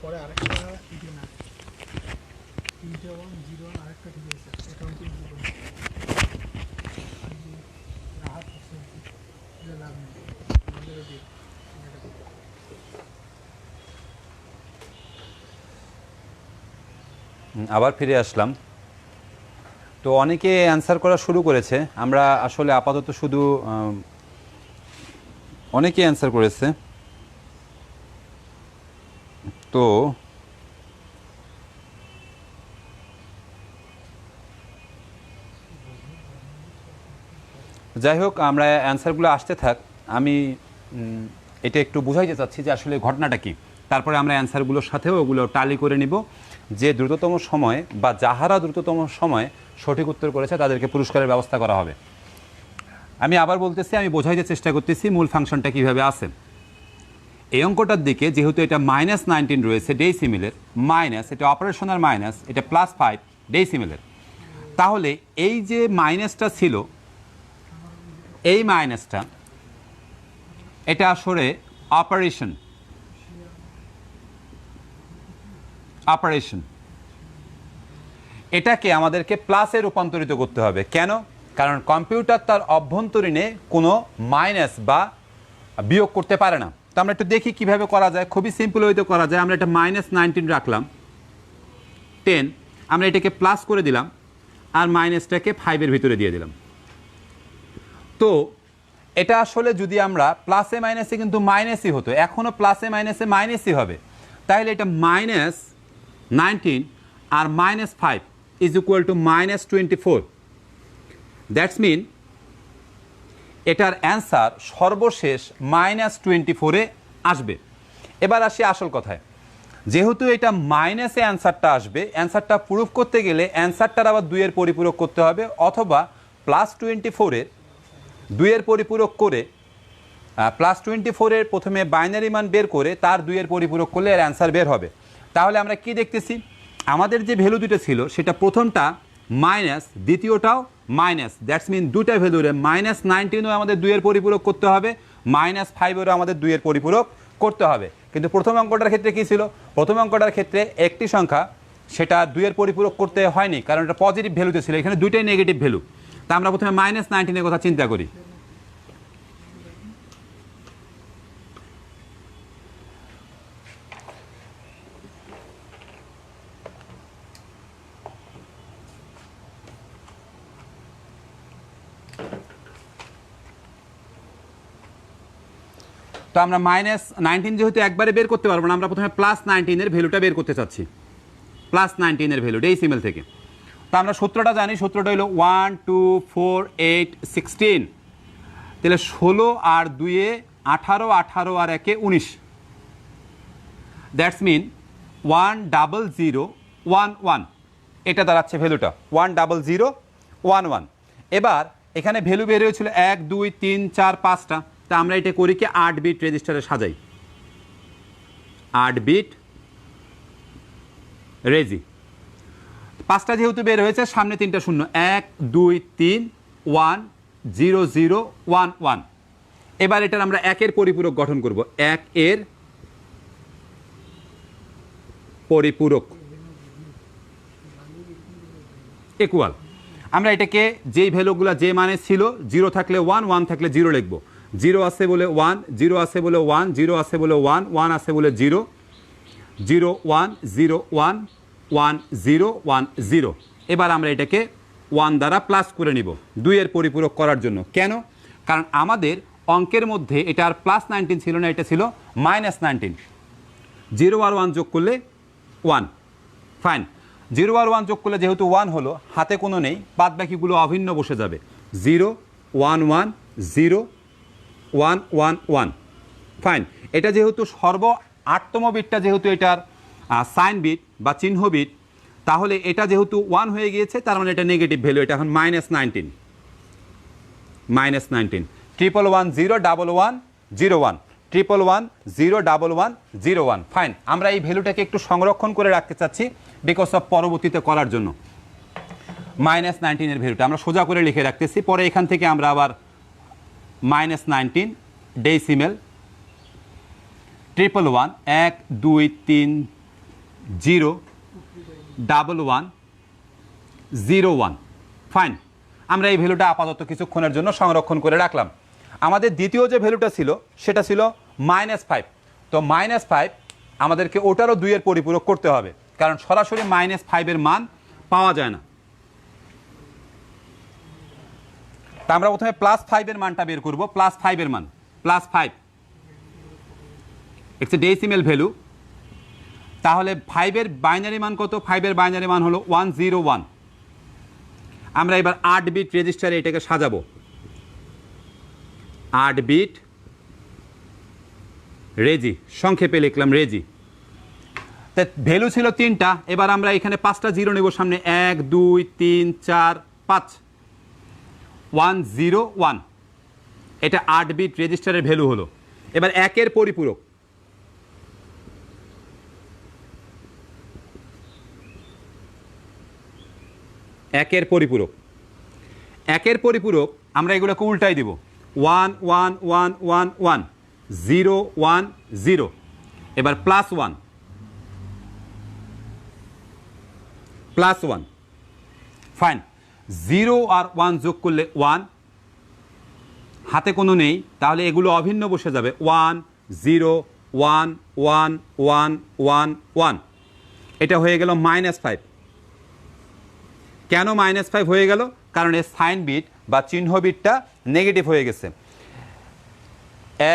পরে আরেকটা ইডি না 3-1-0 আরেকটা ঠিক আছে অ্যাকাউন্টিং রাহাত হোসেন লাভ নেই আবার ফিরে আসলাম তো অনেকে অ্যান্সার করা শুরু করেছে আমরা আসলে আপাতত শুধু অনেকে অ্যান্সার করেছে তো যাই হোক আমরা অ্যান্সারগুলো আসতে থাক আমি এটা একটু বুঝাইতে চাচ্ছি যে আসলে ঘটনাটা কি তারপরে আমরা অ্যান্সারগুলোর সাথেও ওগুলো টালি করে নিব যে দ্রুততম সময় বা যাহারা দ্রুততম সময়ে সঠিক উত্তর করেছে তাদেরকে পুরস্কারের ব্যবস্থা করা হবে আমি আবার বলতেছি আমি বোঝাইতে চেষ্টা করতেছি মূল ফাংশনটা কীভাবে আছে এই অঙ্কটার দিকে যেহেতু এটা -19 রয়েছে ডেসিমেলের মাইনাস এটা অপারেশনাল মাইনাস এটা +5 ডেসিমেলের তাহলে এই যে মাইনাসটা ছিল এই মাইনাসটা এটা আসলে অপারেশন এটাকে আমাদেরকে প্লাসে রূপান্তরিত করতে হবে কেন কারণ কম্পিউটার তার অভ্যন্তরীণে কোনো মাইনাস বা বিয়োগ করতে পারে না তো আমরা একটু দেখি কিভাবে করা যায় খুবই সিম্পল ওয়েতে করা যায় আমরা এটা -19 রাখলাম 10 আমরা এটাকে প্লাস করে দিলাম আর মাইনাসটাকে 5 এর ভিতরে দিয়ে দিলাম তো এটা আসলে যদি আমরা প্লাসে মাইনাসে কিন্তু মাইনাসই হতো এখনও প্লাসে মাইনাসে মাইনাসই হবে তাহলে এটা -19 আর -5 is equal to -24 that's mean এটার অ্যান্সার সর্বশেষ -24-এ আসবে এবার আসি আসল কথায় যেহেতু এটা মাইনাসে অ্যান্সারটা আসবে অ্যান্সারটা প্রুফ করতে গেলে অ্যান্সারটার আবার 2-এর পরিপূরক করতে হবে অথবা +24-এর 2-এর পরিপূরক করে +24-এর প্রথমে বাইনারি মান বের করে তার 2-এর পরিপূরক করলে এর অ্যান্সার বের হবে তাহলে আমরা কি দেখতেছি আমাদের যে ভ্যালু দুটো ছিল সেটা প্রথমটা মাইনাস দ্বিতীয়টাও মাইনাস দ্যাটস মিন দুটা ভ্যালুরে -19ও আমাদের 2-এর পরিপূরক করতে হবে -5 আমাদের 2 এর পরিপূরক করতে হবে। কিন্তু প্রথম অঙ্কটার ক্ষেত্রে কী ছিল? প্রথম অঙ্কটার ক্ষেত্রে একটি সংখ্যা সেটা 2 এর পরিপূরক করতে হয়নি, কারণ এটা পজিটিভ ভ্যালুতে ছিল, এখানে দুইটাই নেগেটিভ ভ্যালু। তা আমরা প্রথমে -19 কথা চিন্তা করি। তো আমরা -19 যেহেতু একবারে বের করতে পারবো না, আমরা প্রথমে +19 এর ভ্যালুটা বের করতে চাচ্ছি। +19 এর ভ্যালু ডেসিমেল থেকে। তো আমরা সূত্রটা জানি, সূত্রটা হলো 1 2 4 8 16। তাহলে 16 আর 2 এ 18, 18 আর 1 এ 19। That's mean 10011। এটা দাঁড়াচ্ছে ভ্যালুটা 10011। এবার এখানে ভ্যালু বের হয়েছিল 1 2 3 4 5টা। তা আমরা এটা করি কি 8 বিট রেজিস্টারে সাজাই। 8 বিট রেজি। 5টা যেহেতু বের হয়েছে, সামনে 3টা শূন্য, 1 2 3 1 0 0 1 1। এবার এটার আমরা 1 এর পরিপূরক গঠন করব। 1 এর পরিপূরক ইকুয়াল, আমরা এটাকে যেই ভ্যালুগুলো যে মানে ছিল, 0 থাকলে 1 1 থাকলে 0 লিখব। 0 আছে বলে 1, 0 আছে বলে 1, 0 আছে বলে 1, 1 আছে বলে 0, 0 1 0 1 1 0 1 0। এবার আমরা এটাকে 1 দ্বারা প্লাস করে নিব 2 এর পরিপূরক করার জন্য। কেন? কারণ আমাদের অঙ্কের মধ্যে এটা আর +19 ছিল না, এটা ছিল -19। 0 আর 1 যোগ করলে 1। ফাইন, 0 আর 1 যোগ করলে যেহেতু 1 হলো, হাতে কোনো নেই, বাদ বাকিগুলো অভিন্ন বসে যাবে। 0 1 1 0 1 1 1। ফাইন, এটা যেহেতু 8তম বিটটা যেহেতু এটার সাইন বিট বা চিহ্ন বিট, তাহলে এটা যেহেতু 1 হয়ে গিয়েছে, তার মানে এটা নেগেটিভ ভ্যালু, এটা এখন -19। -19 111 0 11 01 111 0 11 01। ফাইন, আমরা এই ভ্যালুটাকে একটু সংরক্ষণ করে রাখতে চাচ্ছি বিকজ অফ পরবর্তীতে করার জন্য। -19 এর ভ্যালুটা আমরা সোজা করে লিখে রাখতেছি, পরে এখান থেকে আমরা আবার -19 ডেসিমেল 111 1 2 3 0 11 01। ফাইন, আমরা এই ভ্যালুটা আপাতত কিছুক্ষণের জন্য সংরক্ষণ করে রাখলাম। আমাদের দ্বিতীয় যে ভ্যালুটা ছিল সেটা ছিল -5। তো -5 আমাদেরকে ওটারও 2 এর পরিপূরক করতে হবে, কারণ সরাসরি -5 এর মান পাওয়া যায় না। তা আমরা প্রথমে +5 এর মানটা বের করব। +5 এর মান, +5 ইটস এ ডেসিমেল ভ্যালু। তাহলে 5 এর বাইনারি মান কত? 5 এর বাইনারি মান হলো 101। আমরা এবার 8 বিট রেজিস্টারে এটাকে সাজাবো। 8 বিট রেজি, সংক্ষেপে লিখলাম রেজি। তা ভ্যালু ছিল 3টা, এবার আমরা এখানে 5টা 0 নেব সামনে। 1 2 3 4 5 101। এটা 8 বিট রেজিস্টারের ভ্যালু হলো। এবার 1 এর পরিপূরক, একের পরিপূরক আমরা এগুলোকে উল্টাই দিব। 1 1 1 1 1 0 1 0। এবার +1 ফাইন, 0 আর 1 যোগ করলে 1, হাতে কোনো নেই, তাহলে এগুলো অভিন্ন বসে যাবে। 1 0 1 1 1 1 1। এটা হয়ে গেল -5। কেন -5 হয়ে গেল? কারণ এর সাইন বিট বা চিহ্ন বিটটা নেগেটিভ হয়ে গেছে।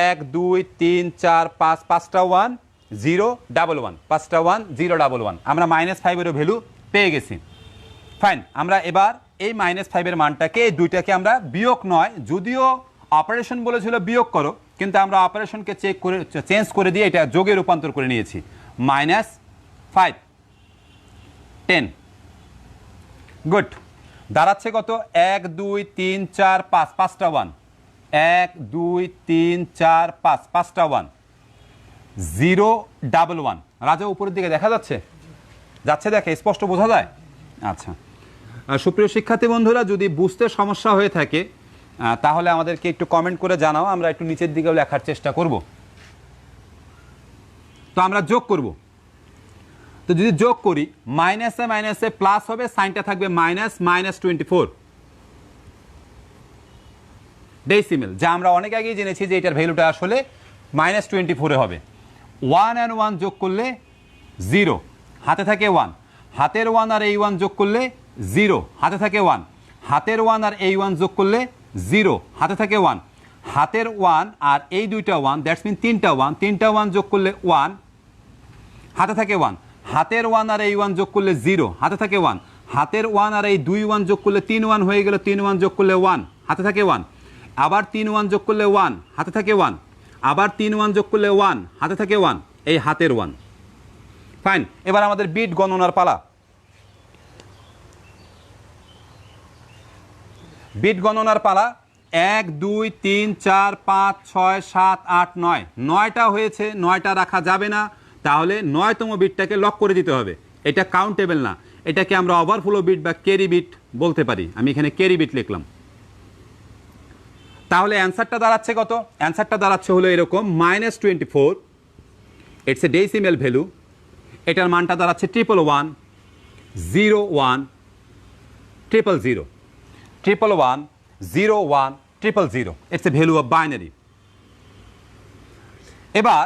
1 2 3 4 5, 5টা 1 0 11, 5টা 1 0 11। আমরা -5 এর ভ্যালু পেয়ে গেছি। ফাইন, আমরা এবার এই -5 এর মানটাকে, এই দুইটাকে আমরা বিয়োগ নয়, যদিও অপারেশন বলেছিল বিয়োগ করো, কিন্তু আমরা অপারেশনকে চেঞ্জ করে দিয়ে এটা যোগে রূপান্তর করে নিয়েছি। -5 10। গুড, দাঁড়াচ্ছে কত? 1 2 3 4 5, 5টা 1 1 2 3 4 5, 5টা 1 0 11। রাজা উপরের দিকে দেখা যাচ্ছে? যাচ্ছে, দেখে স্পষ্ট বোঝা যায়? আচ্ছা, সুপ্রিয় শিক্ষার্থী বন্ধুরা, যদি বুঝতে সমস্যা হয়ে থাকে তাহলে আমাদেরকে একটু কমেন্ট করে জানাও, আমরা একটু নিচের দিকেও লেখার চেষ্টা করব। তো আমরা যোগ করব। তো যদি যোগ করি মাইনাসে মাইনাসে প্লাস হবে, সাইনটা থাকবে মাইনাস -24 ডেসিমেল, যা আমরা অনেক আগেই জেনেছি যে এটার ভ্যালুটা আসলে -24 হবে। 1 আর 1 যোগ করলে 0, হাতে থাকে 1, হাতের 1 আর এই 1 যোগ করলে 0, হাতে থাকে 1, হাতের 1 আর এই 1 যোগ করলে 0, হাতে থাকে 1, হাতের 1 আর এই দুইটা 1, দ্যাটস মিন তিনটা 1 যোগ করলে 1, হাতে থাকে 1, হাতের 1 আর এই 1 যোগ করলে 0, হাতে থাকে 1, হাতের 1 আর এই 2 1 যোগ করলে 3 1 হয়ে গেল, 3 1 যোগ করলে 1, হাতে থাকে 1, আবার 3 1 যোগ করলে 1, হাতে থাকে 1, আবার 3 1 যোগ করলে 1, হাতে থাকে 1, এই হাতের 1। ফাইন, এবার আমাদের বিট গণনার পালা। বিট গণনার পালা। 1 2 3 4 5 6 7 8 9, 9টা হয়েছে, 9টা রাখা যাবে না, তাহলে 9তম বিটটাকে লক করে দিতে হবে। এটা কাউন্টেবল না, এটাকে আমরা ওভারফ্লো বিট বা ক্যারি বিট বলতে পারি। আমি এখানে ক্যারি বিট লিখলাম। তাহলে অ্যান্সারটা দাঁড়াচ্ছে কত? অ্যান্সারটা দাঁড়াচ্ছে হলো এরকম -24, ইটস এ ডেসিমেল ভ্যালু। এটার মানটা দাঁড়াচ্ছে 111 01 000 111 01 000। It's a value of binary. এবার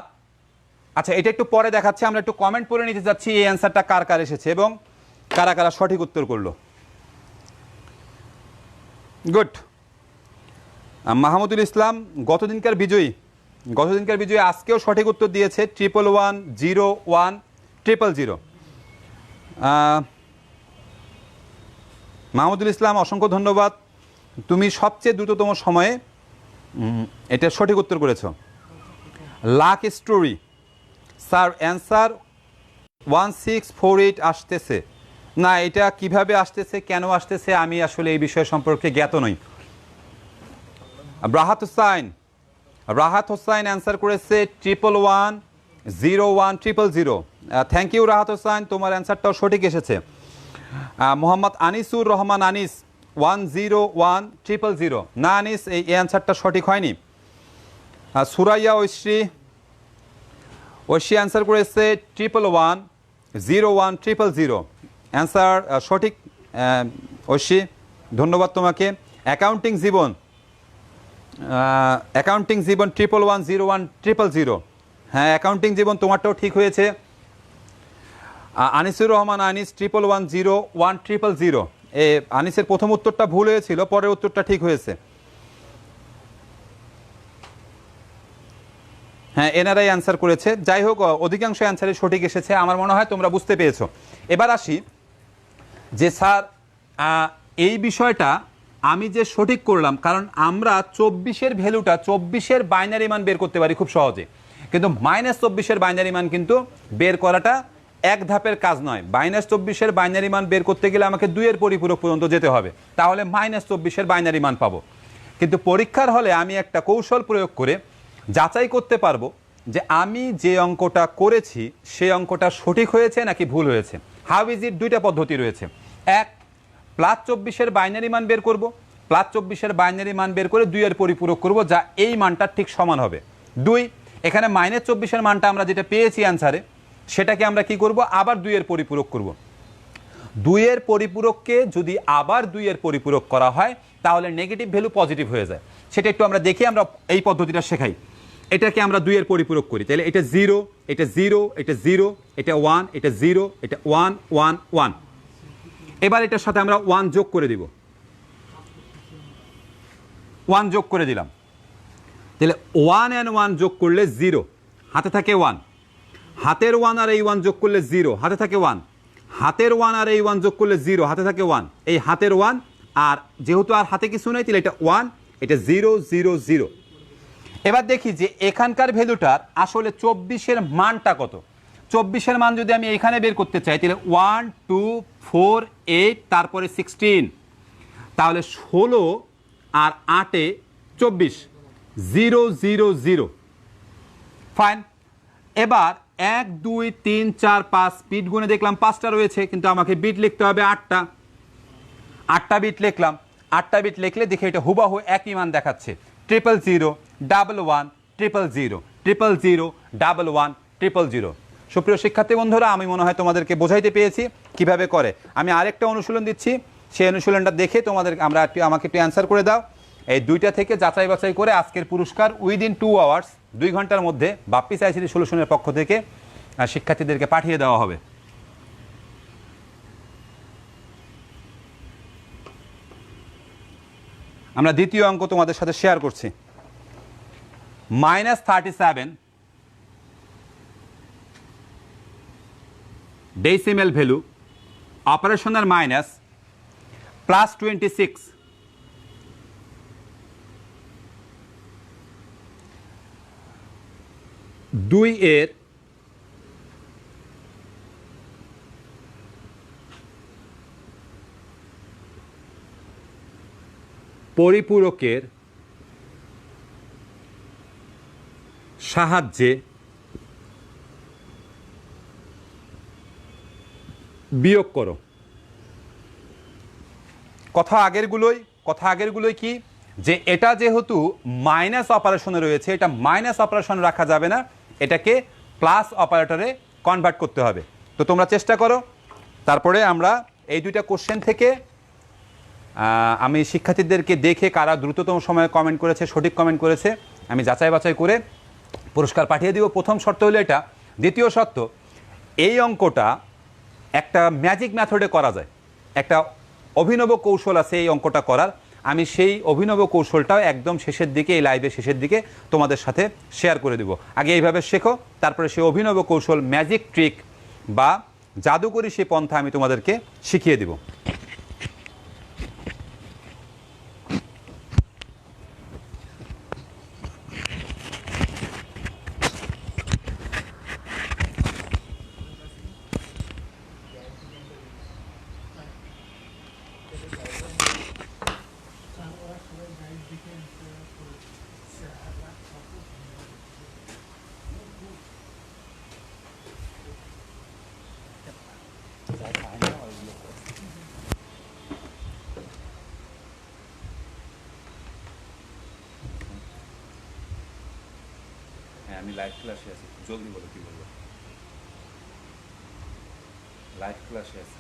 আচ্ছা, এটা একটু পরে দেখাচ্ছি, আমরা একটু কমেন্ট পড়ে নিতে যাচ্ছি এই অ্যান্সারটা কার কার এসেছে এবং কারা কারা সঠিক উত্তর করলো। গুড। মাহমুদুল ইসলাম গতদিনকার বিজয়ী আজকেও সঠিক উত্তর দিয়েছে 111 01 000। মাহমুদুল ইসলাম অসংখ্য ধন্যবাদ, তুমি সবচেয়ে দ্রুততম সময়ে এটা সঠিক উত্তর করেছো। লাক স্টোরি স্যার, অ্যান্সার 1648 আসতেছে না, এটা কিভাবে আসতেছে, কেন আসতেছে, আমি আসলে এই বিষয় সম্পর্কে জ্ঞাত নই। রাহাত হোসাইন অ্যান্সার করেছে 111 01 000। থ্যাংক ইউ রাহাত হোসাইন, তোমার অ্যান্সারটাও সঠিক এসেছে। মোহাম্মদ আনিসুর রহমান আনিস 101 000। না আনিস, এই অ্যান্সারটা সঠিক হয়নি। সুরাইয়া ঐশ্রী অ্যান্সার করেছে 111 01 000। অ্যান্সার সঠিক ঐশ্রী, ধন্যবাদ তোমাকে। অ্যাকাউন্টিং জীবন 111 01 000। হ্যাঁ, অ্যাকাউন্টিং জীবন তোমারটাও ঠিক হয়েছে। আনিসুর রহমান আনিস 111 01 000। আনিসের প্রথম উত্তরটা ভুল হয়েছিল, পরের উত্তরটা ঠিক হয়েছে। হ্যাঁ, এনারাই অ্যান্সার করেছে। যাই হোক, অধিকাংশ অ্যান্সারই সঠিক এসেছে, আমার মনে হয় তোমরা বুঝতে পেরেছো। এবার আসি যে স্যার এই বিষয়টা আমি যে সঠিক করলাম, কারণ আমরা 24-এর ভ্যালুটা 24-এর বাইনারি মান বের করতে পারি খুব সহজে, কিন্তু -24-এর বাইনারি মান কিন্তু বের করাটা এক ধাপের কাজ নয়। -24-এর বাইনারি মান বের করতে গেলে আমাকে 2-এর পরিপূরক পর্যন্ত যেতে হবে, তাহলে -24-এর বাইনারি মান পাবো। কিন্তু পরীক্ষার হলে আমি একটা কৌশল প্রয়োগ করে যাচাই করতে পারবো যে আমি যে অঙ্কটা করেছি সেই অঙ্কটা সঠিক হয়েছে নাকি ভুল হয়েছে। How is it? দুইটা পদ্ধতি রয়েছে। এক, +24-এর বাইনারি মান বের করব, +24-এর বাইনারি মান বের করে 2-এর পরিপূরক করব, যা এই মানটার ঠিক সমান হবে। 2, এখানে -24-এর মানটা আমরা যেটা পেয়েছি অ্যান্সারে, সেটাকে আমরা কি করব, আবার 2-এর পরিপূরক করব। 2-এর পরিপূরককে যদি আবার 2-এর পরিপূরক করা হয় তাহলে নেগেটিভ ভ্যালু পজিটিভ হয়ে যায়। সেটা একটু আমরা দেখি, আমরা এই পদ্ধতিটা শেখাই। এটাকে আমরা 2-এর পরিপূরক করি, তাহলে এটা 0, এটা 0, এটা 0, এটা 1, এটা 0, এটা 1 1 1। এবার এটার সাথে আমরা 1 যোগ করে দিব, 1 যোগ করে দিলাম, তাহলে 1 and 1 যোগ করলে 0, হাতে থাকে 1, হাতের 1 আর এই 1 যোগ করলে 0, হাতে থাকে 1, হাতের 1 আর এই 1 যোগ করলে 0, হাতে থাকে 1, এই হাতের 1, আর যেহেতু আর হাতে কিছু নেই তাহলে এটা 1, এটা 0 0 0। এবার দেখি যে এখানকার ভ্যালুটার আসলে 24-এর মানটা কত। 24-এর মান যদি আমি এখানে বের করতে চাই তাহলে 1 2 4 8 তারপরে 16, তাহলে 16 আর 8-এ 24, 0 0 0। ফাইন। এবার 1 2 3 4 5 বিট গুণে দেখলাম 5টা রয়েছে, কিন্তু আমাকে বিট লিখতে হবে 8টা। 8টা বিট লিখলাম। 8টা বিট লিখলে দেখে এটা হুবাহু একই মান দেখাচ্ছে 000 11 000 000 11 000। সুপ্রিয় শিক্ষার্থী বন্ধুরা, আমি মনে হয় তোমাদেরকে বোঝাইতে পেরেছি কিভাবে করে। আমি আরেকটা অনুশীলন দিচ্ছি, সেই অনুশীলনটা দেখে আমাকে একটু অ্যান্সার করে দাও। এই দুইটা থেকে যাচাই বাছাই করে আজকের পুরস্কার উইদিন 2 আওয়ার্স, 2 ঘন্টার মধ্যে বাপ্পিস আইসিটি সলিউশনের পক্ষ থেকে শিক্ষার্থীদেরকে পাঠিয়ে দেওয়া হবে। আমরা দ্বিতীয় অঙ্ক তোমাদের সাথে শেয়ার করছি। -37 ডেসিমেল ভ্যালু, অপারেশনের মাইনাস, +26 2 এর পরিপূরকের সাহায্যে বিয়োগ করো। কথা আগেরগুলোই কি, যে এটা যেহেতু মাইনাস অপারেশনে রয়েছে, এটা মাইনাস অপারেশন রাখা যাবে না, এটাকে প্লাস অপারেটরে কনভার্ট করতে হবে। তো তোমরা চেষ্টা করো। তারপরে আমরা এই দুইটা কোশ্চেন থেকে আমি শিক্ষার্থীদেরকে দেখে কারা দ্রুততম সময়ে কমেন্ট করেছে, সঠিক কমেন্ট করেছে, আমি যাচাই বাছাই করে পুরস্কার পাঠিয়ে দিব। প্রথম শর্ত হলো এটা। দ্বিতীয় শর্ত, এই অঙ্কটা একটা ম্যাজিক মেথডে করা যায়, একটা অভিনব কৌশল আছে এই অঙ্কটা করার। আমি সেই অভিনব কৌশলটাও একদম শেষের দিকে, এই লাইভের শেষের দিকে তোমাদের সাথে শেয়ার করে দেব। আগে এইভাবে শেখো, তারপরে সেই অভিনব কৌশল, ম্যাজিক ট্রিক বা জাদুকরি সেই পন্থা আমি তোমাদেরকে শিখিয়ে দিব। ওরা সবাই গাইড দেখে হ্যাঁ, আমি লাইভ ক্লাসে আছি, জলদি বলো কি বলবো। লাইভ ক্লাসে আছি।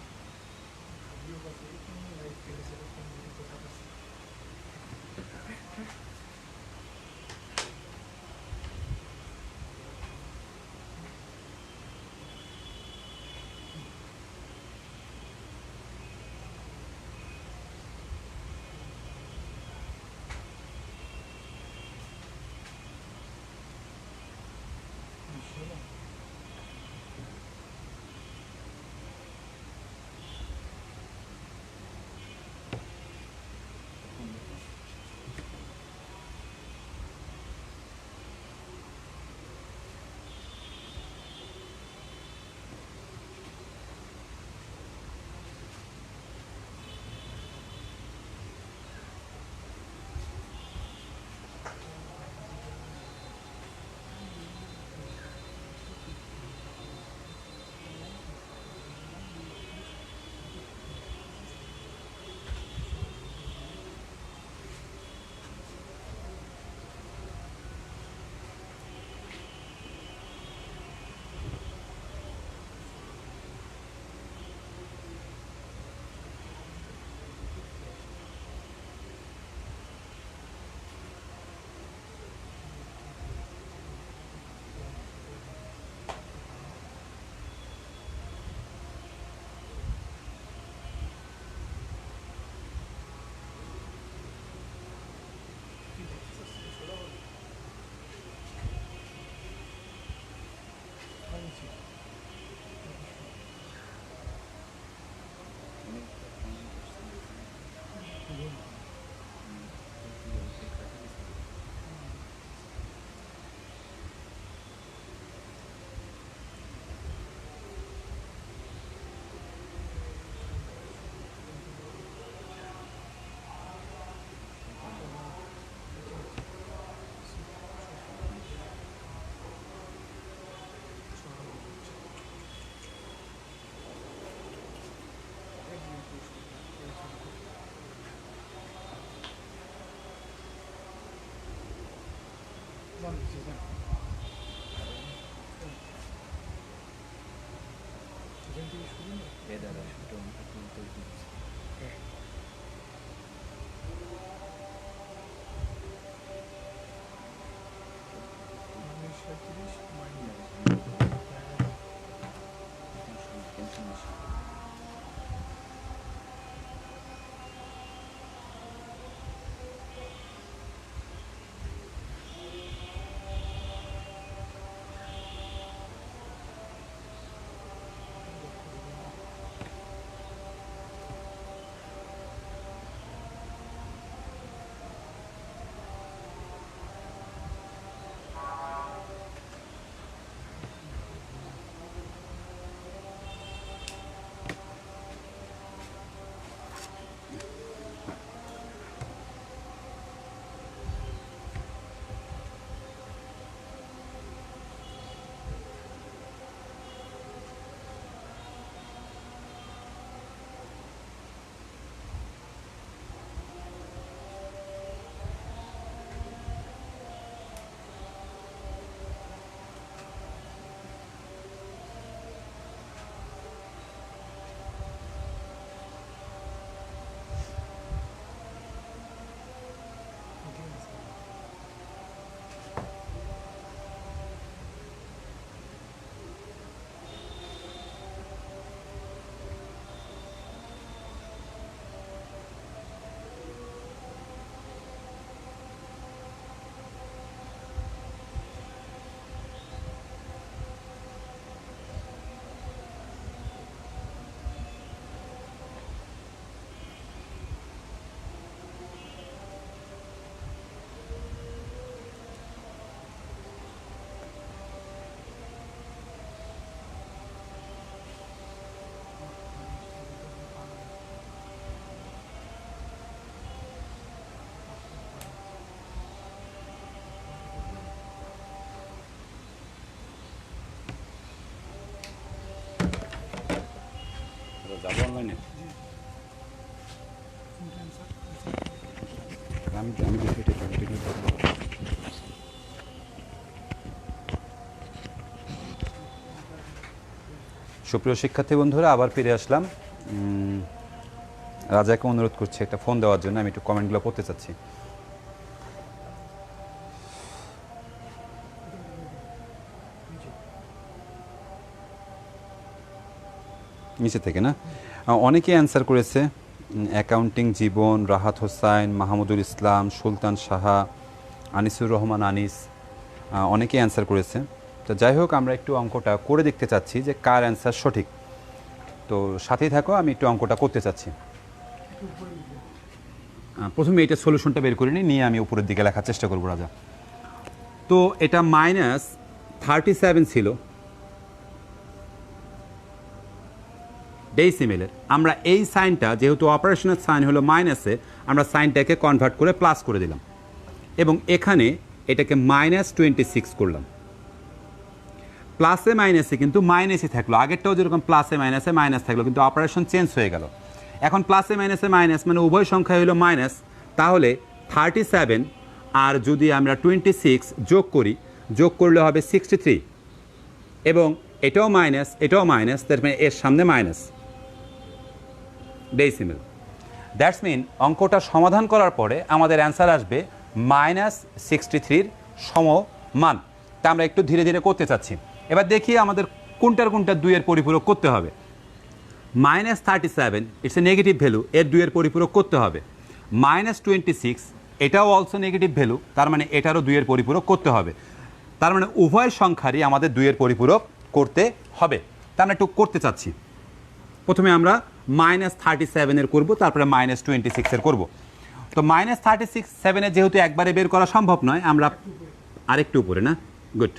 যাবো অনলাইনে আমি দেখি এটা কন্টিনিউ করব। সুপ্রিয় শিক্ষার্থী বন্ধুরা, আবার ফিরে আসলাম। রাজাকে অনুরোধ করছি একটা ফোন দেওয়ার জন্য, আমি একটু কমেন্টগুলো পড়তে চাচ্ছি। নিচে থেকে না, অনেকেই অ্যান্সার করেছে। অ্যাকাউন্টিং জীবন, রাহাত হোসাইন, মাহমুদুল ইসলাম, সুলতান সাহা, আনিসুর রহমান আনিস, অনেকেই অ্যান্সার করেছে। তো যাই হোক, আমরা একটু অঙ্কটা করে দেখতে চাচ্ছি যে কার অ্যান্সার সঠিক। তো সাথেই থাকো, আমি একটু অঙ্কটা করতে চাচ্ছি। প্রথমে এটা সলিউশনটা বের করে নিয়ে আমি উপরের দিকে লেখার চেষ্টা করবো রাজা। তো এটা -37 ছিল ডেসিমেলের। আমরা এই সাইনটা, যেহেতু অপারেশনের সাইন হলো মাইনাসে, আমরা সাইনটাকে কনভার্ট করে প্লাস করে দিলাম এবং এখানে এটাকে -26 করলাম। প্লাসে মাইনাসে কিন্তু মাইনাসই থাকলো, আগেরটাও যেরকম প্লাসে মাইনাসে মাইনাস থাকলো, কিন্তু অপারেশন চেঞ্জ হয়ে গেল। এখন প্লাসে মাইনাসে মাইনাস মানে উভয় সংখ্যা হলো মাইনাস। তাহলে 37 আর যদি আমরা 26 যোগ করলে হবে 63 এবং এটাও মাইনাস, তার মানে এর সামনে মাইনাস ডেসিমেল। দ্যাটস মিন অঙ্কটা সমাধান করার পরে আমাদের অ্যান্সার আসবে -63 সমমান। তা আমরা একটু ধীরে ধীরে করতে চাচ্ছি। এবার দেখি আমাদের কোনটার 2-এর পরিপূরক করতে হবে। -37 ইটস এ নেগেটিভ ভ্যালু, এর 2-এর পরিপূরক করতে হবে। -26 এটাও অলসো নেগেটিভ ভ্যালু, তার মানে এটারও 2-এর পরিপূরক করতে হবে। তার মানে উভয় সংখ্যারই আমাদের 2-এর পরিপূরক করতে হবে। তা আমরা একটু করতে চাচ্ছি। প্রথমে আমরা -37 এর করব, তারপরে -26 এর করব। তো -37 যেহেতু একবারে বের করা সম্ভব নয়, আমরা আরেকটু উপরে না, গুড,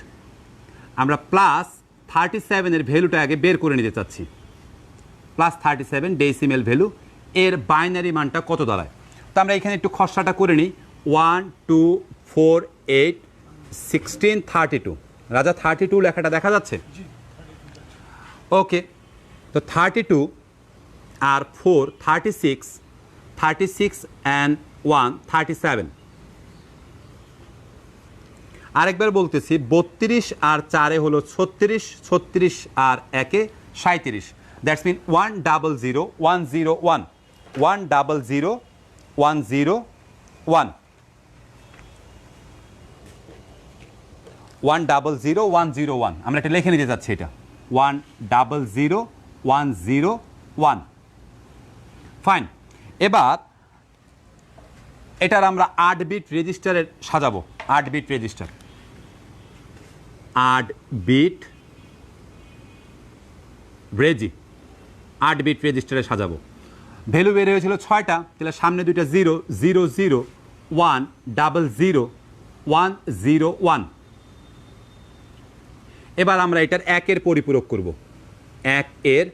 আমরা +37 এর ভ্যালুটা আগে বের করে নিতে চাচ্ছি। +37 ডেসিমেল ভ্যালু, এর বাইনারি মানটা কত দাঁড়ায়। তো আমরা এখানে একটু খসড়াটা করে নিই। 1 2 4 8 16 32। রাজা 32 লেখাটা দেখা যাচ্ছে? ওকে, তো 32 আর 4 36 and 1 37। আরেকবার বলতেছি 32 আর 4 হলো 36, 36 আর 1 37, দ্যাটস মিন 100,101, 100,101, 100,101, আমরা এটা লিখে নিতে যাচ্ছি, এটা 100,101। ফাইন। এবার এটার আমরা 8 বিট রেজিস্টারে সাজাবো, 8 বিট রেজিস্টার, 8 বিট রেজি, 8 বিট রেজিস্টারে সাজাবো। ভ্যালু বের হয়েছিল 6টা, তাহলে সামনে দুইটা 0, 0 0 1 00 101। এবার আমরা এটার 1 এর পরিপূরক করব, 1 এর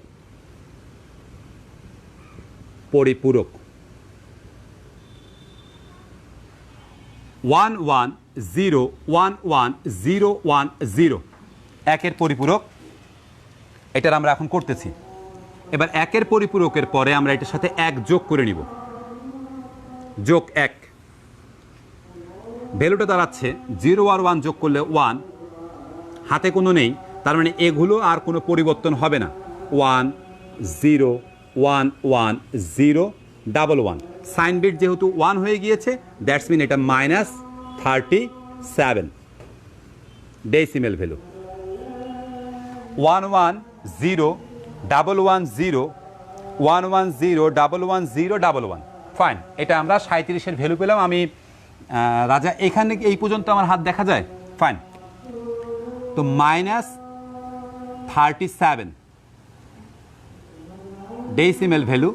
পরিপূরক 110111010, 1 এর পরিপূরক, এটার আমরা এখন করতেছি। এবার 1 এর পরিপূরকের পরে আমরা এটার সাথে 1 যোগ করে নিব, যোগ 1, ভ্যালুটা দাঁড়াচ্ছে 0 আর 1 যোগ করলে 1, হাতে কোনো নেই, তার মানে এগুলো আর কোনো পরিবর্তন হবে না। 1 0 1 1 0 11, সাইন বিট যেহেতু 1 হয়ে গিয়েছে, দ্যাটস মিন এটা -37 ডেসিমেল ভ্যালু। 11011011011011011, ফাইন। এটা আমরা 37-এর ভ্যালু পেলাম। আমি রাজা এখানে এই পর্যন্ত আমার হাত দেখা যায়, ফাইন। তো -37 ডেসিমেল ভ্যালু,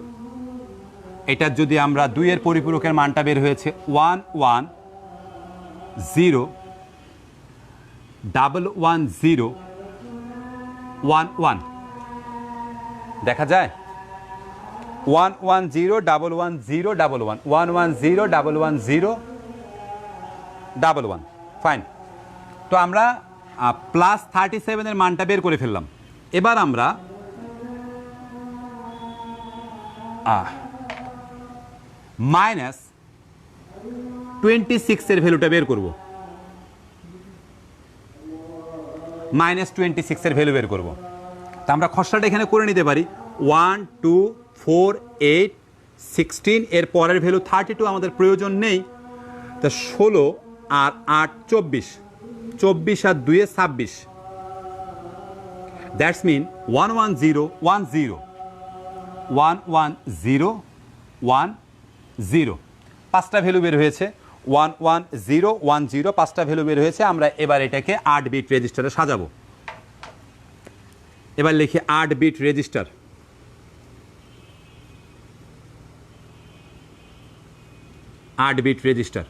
এটা যদি আমরা 2 এর পরিপূরকের মানটা বের হয়েছে 110110111, দেখা যায় 110110111, 110110111, ফাইন। তো আমরা +37 এর মানটা বের করে ফেললাম। এবার আমরা -26 এর ভ্যালুটা বের করব, -26 এর ভ্যালু বের করব। তা আমরা খসড়াটা এখানে করে নিতে পারি, 1 2 4 8 16, এর পরের ভ্যালু 32 আমাদের প্রয়োজন নেই। তা 16 আর 8 24, 24 আর 2 26, দ্যাটস মিন 11010, 11010, 5টা ভ্যালু বের হয়েছে, 11010, 5টা ভ্যালু বের হয়েছে। আমরা এবার এটাকে 8 বিট রেজিস্টারে সাজাবো। এবার লিখি 8 বিট রেজিস্টার, 8 বিট রেজিস্টার।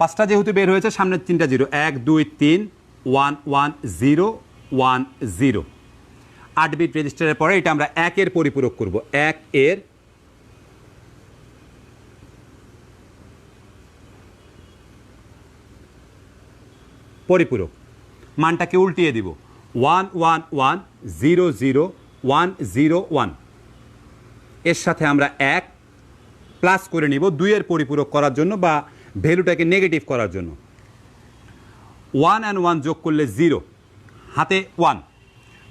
5টা যেহেতু বের হয়েছে, সামনের 3টা 0, 1 2 3 1 1 0 1 0। 8 বিট রেজিস্টারের পরে এটা আমরা 1 এর পরিপূরক করব, 1 এর পরিপূরক, মানটাকে উল্টিয়ে দিব, 111000101, এর সাথে আমরা 1 প্লাস করে নিব 2 এর পরিপূরক করার জন্য বা ভ্যালুটাকে নেগেটিভ করার জন্য। 1 and 1 যোগ করলে 0, হাতে 1,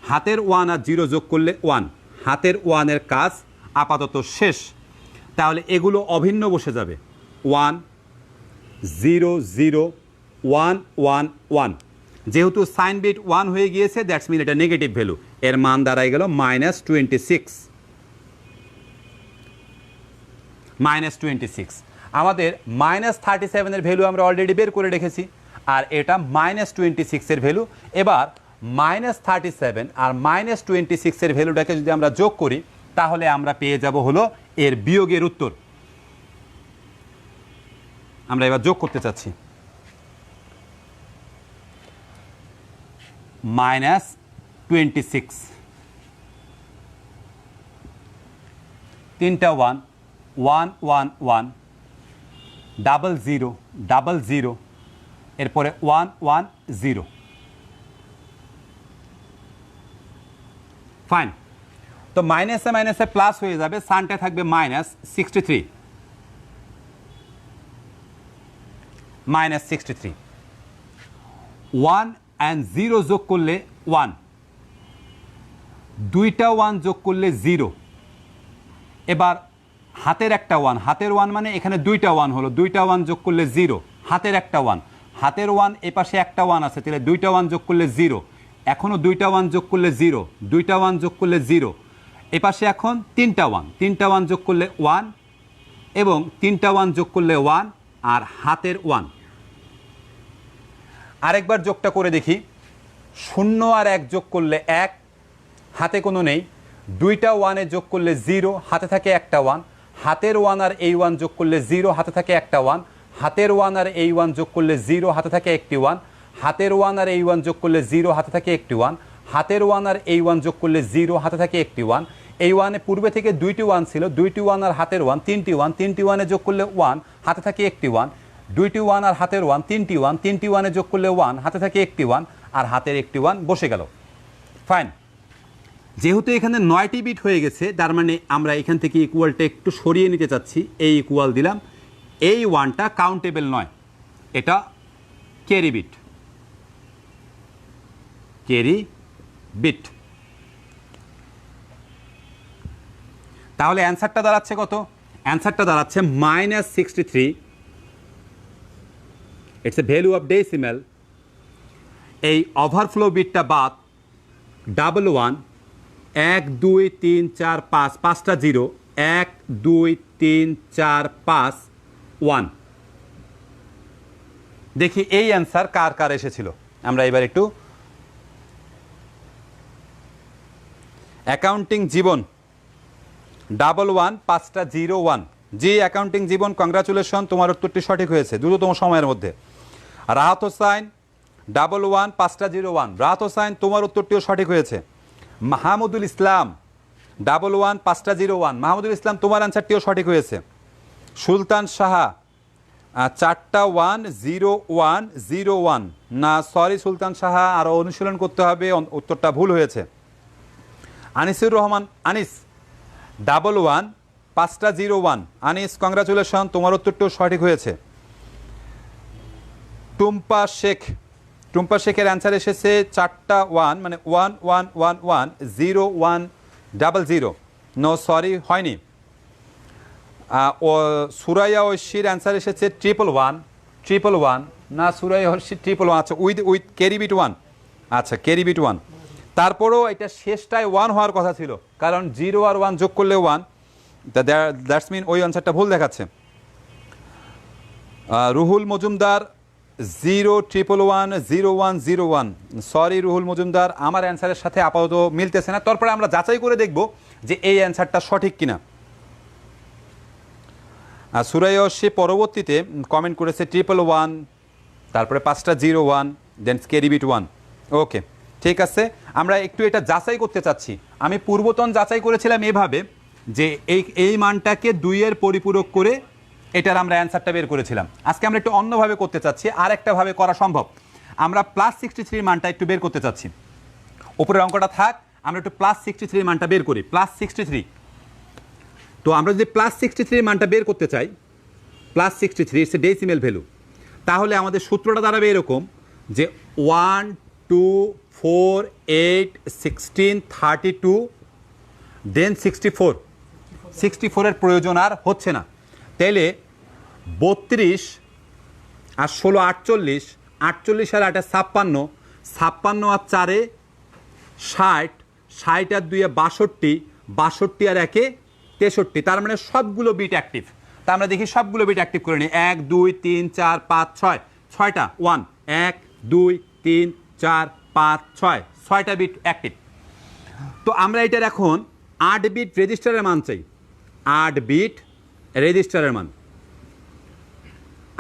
হাতের 1 আর 0 যোগ করলে 1, হাতের 1 এর কাজ আপাতত শেষ। তাহলে এগুলো অভিন্ন বসে যাবে, 1 0 0 1 1 1, যেহেতু সাইন বিট 1 হয়ে গিয়েছে, দ্যাটস মিন এটা নেগেটিভ ভ্যালু, এর মান দাঁড়ায় গেল -26, -26। আমাদের -37 এর ভ্যালু আমরা অলরেডি বের করে রেখেছি, আর এটা -26 এর ভ্যালু। এবার -37 আর -26 এর ভ্যালুটাকে যদি আমরা যোগ করি, তাহলে আমরা পেয়ে যাব হলো এর বিয়োগের উত্তর। আমরা এবার যোগ করতে চাচ্ছি, -26, 3টা 1 1 1 1 00 00, এরপরে 1 1 0, ফাইন। তো মাইনাসে মাইনাসে প্লাস হয়ে যাবে, সানটা থাকবে -63, -63। 1 অ্যান্ড 0 যোগ করলে 1, দুইটা 1 যোগ করলে 0। এবার হাতের একটা 1, হাতের 1 মানে এখানে দুইটা 1 হলো, দুইটা 1 যোগ করলে 0, হাতের একটা 1, হাতের 1 এ পাশে একটা 1 আছে, তাহলে দুইটা 1 যোগ করলে 0, এখনও দুইটা 1 যোগ করলে 0, দুইটা 1 যোগ করলে 0, এ পাশে এখন তিনটা 1, তিনটা 1 যোগ করলে 1 এবং তিনটা 1 যোগ করলে 1 আর হাতের 1। আরেকবার যোগটা করে দেখি, 0 আর 1 যোগ করলে 1, হাতে কোনো নেই, দুইটা 1 এ যোগ করলে 0, হাতে থাকে একটা 1, হাতের 1 আর এই 1 যোগ করলে 0, হাতে থাকে একটা 1, হাতের 1 আর এই 1 যোগ করলে 0, হাতে থাকে একটি 1, হাতের 1 আর এই 1 যোগ করলে 0, হাতে থাকে একটি 1, হাতের 1 আর এই 1 যোগ করলে 0, হাতে থাকে একটি 1, এই 1 এ পূর্বে থেকে দুইটি 1 ছিল, দুইটি 1 আর হাতের 1 তিনটি 1, তিনটি 1 এ যোগ করলে 1, হাতে থাকে একটি 1, দুইটি 1 আর হাতের 1 তিনটি 1, তিনটি 1 এ যোগ করলে 1, হাতে থাকে একটি 1 আর হাতের একটি 1 বসে গেল। ফাইন, যেহেতু এখানে 9টি বিট হয়ে গেছে, তার মানে আমরা এখান থেকে ইকুয়ালটা একটু সরিয়ে নিতে চাচ্ছি, এই ইকুয়াল দিলাম, এই 1টা কাউন্টেবল নয়, এটা ক্যারি বিট, ক্যারি বিট। তাহলে অ্যান্সারটা দাঁড়াচ্ছে কত? অ্যান্সারটা দাঁড়াচ্ছে -63। It's a value of decimal. এই ওভারফ্লো বিটটা বাদ, 1 1 2 3 4 5, 5টা 0, 1 2 3 4 5 1। দেখি এই অ্যান্সার কার কার এসেছিল। আমরা এবার একটু অ্যাকাউন্টিং জীবন 1 5টা 0 1। জি অ্যাকাউন্টিং জীবন, কংগ্রাচুলেশন, তোমার উত্তরটি সঠিক হয়েছে দ্রুততম সময়ের মধ্যে। রাহাত হোসাইন 1 5টা 0 1, রাহাত হোসাইন তোমার উত্তরটিও সঠিক হয়েছে। মাহমুদুল ইসলাম 1 5টা 0 1, মাহমুদুল ইসলাম তোমার অ্যান্সারটিও সঠিক হয়েছে। সুলতান সাহা 4টা 1 0 1 0 1, না সরি সুলতান সাহা, আরও অনুশীলন করতে হবে, উত্তরটা ভুল হয়েছে। আনিসুর রহমান আনিস 1 5টা 0 1, আনিস কংগ্রাচুলেশন, তোমার উত্তরটিও সঠিক হয়েছে। টুম্পা শেখ, টুম্পা শেখের অ্যান্সার এসেছে 4টা 1, মানে 1 1 1 1 0 1 0 0, নো সরি হয়নি। ও সুরাইয়া ঐশীর অ্যান্সার এসেছে 1 1 1, না সুরাইয়া ঐশী 1 1, আচ্ছা উইথ ক্যারি বিট 1, আচ্ছা ক্যারি বিট 1। তারপরেও এটা শেষটায় 1 হওয়ার কথা ছিল, কারণ 0 আর 1 যোগ করলে 1, দ্যাটস মিন ওই অ্যান্সারটা ভুল দেখাচ্ছে। রুহুল মজুমদার 0 1 1 0 1 0 1, সরি রুহুল মজুমদার, আমার অ্যান্সারের সাথে আপাতত মিলতেছে না, তারপরে আমরা যাচাই করে দেখব যে এই অ্যান্সারটা সঠিক কিনা। সুরাইয়া সে পরবর্তীতে কমেন্ট করেছে 1 1, তারপরে 5টা 0 1, দেন ক্যারি বিট 1। ওকে ঠিক আছে, আমরা একটু এটা যাচাই করতে চাচ্ছি। আমি পূর্বতন যাচাই করেছিলাম এভাবে যে এই মানটাকে 2 এর পরিপূরক করে এটার আমরা অ্যান্সারটা বের করেছিলাম। আজকে আমরা একটু অন্যভাবে করতে চাচ্ছি, আর একটাভাবে করা সম্ভব। আমরা +63 মানটা একটু বের করতে চাচ্ছি। উপরের অঙ্কটা থাক, আমরা একটু +63 মানটা বের করি। +63, তো আমরা যদি +63 মানটা বের করতে চাই, +63 ইটস এ ডেসিমেল ভ্যালু, তাহলে আমাদের সূত্রটা দাঁড়াবে এরকম যে 1 2 4 8 16 32 দেন 64। 64-এর প্রয়োজন আর হচ্ছে না, তাইলে 32 আর 16 48, 48 আর 8 56, 56 আর 4 60, 60 আর 2 62, 62 আর 1 63, তার মানে সবগুলো বিট অ্যাক্টিভ। তা আমরা দেখি সবগুলো বিট অ্যাক্টিভ করে নিই। 1 2 3 4 5 6, 6টা 1 1 2 3 4 5 6, 6টা বিট অ্যাক্টিভ। তো আমরা এটার এখন 8 বিট রেজিস্টারের মান চাই, 8 বিট রেজিস্টারের মান,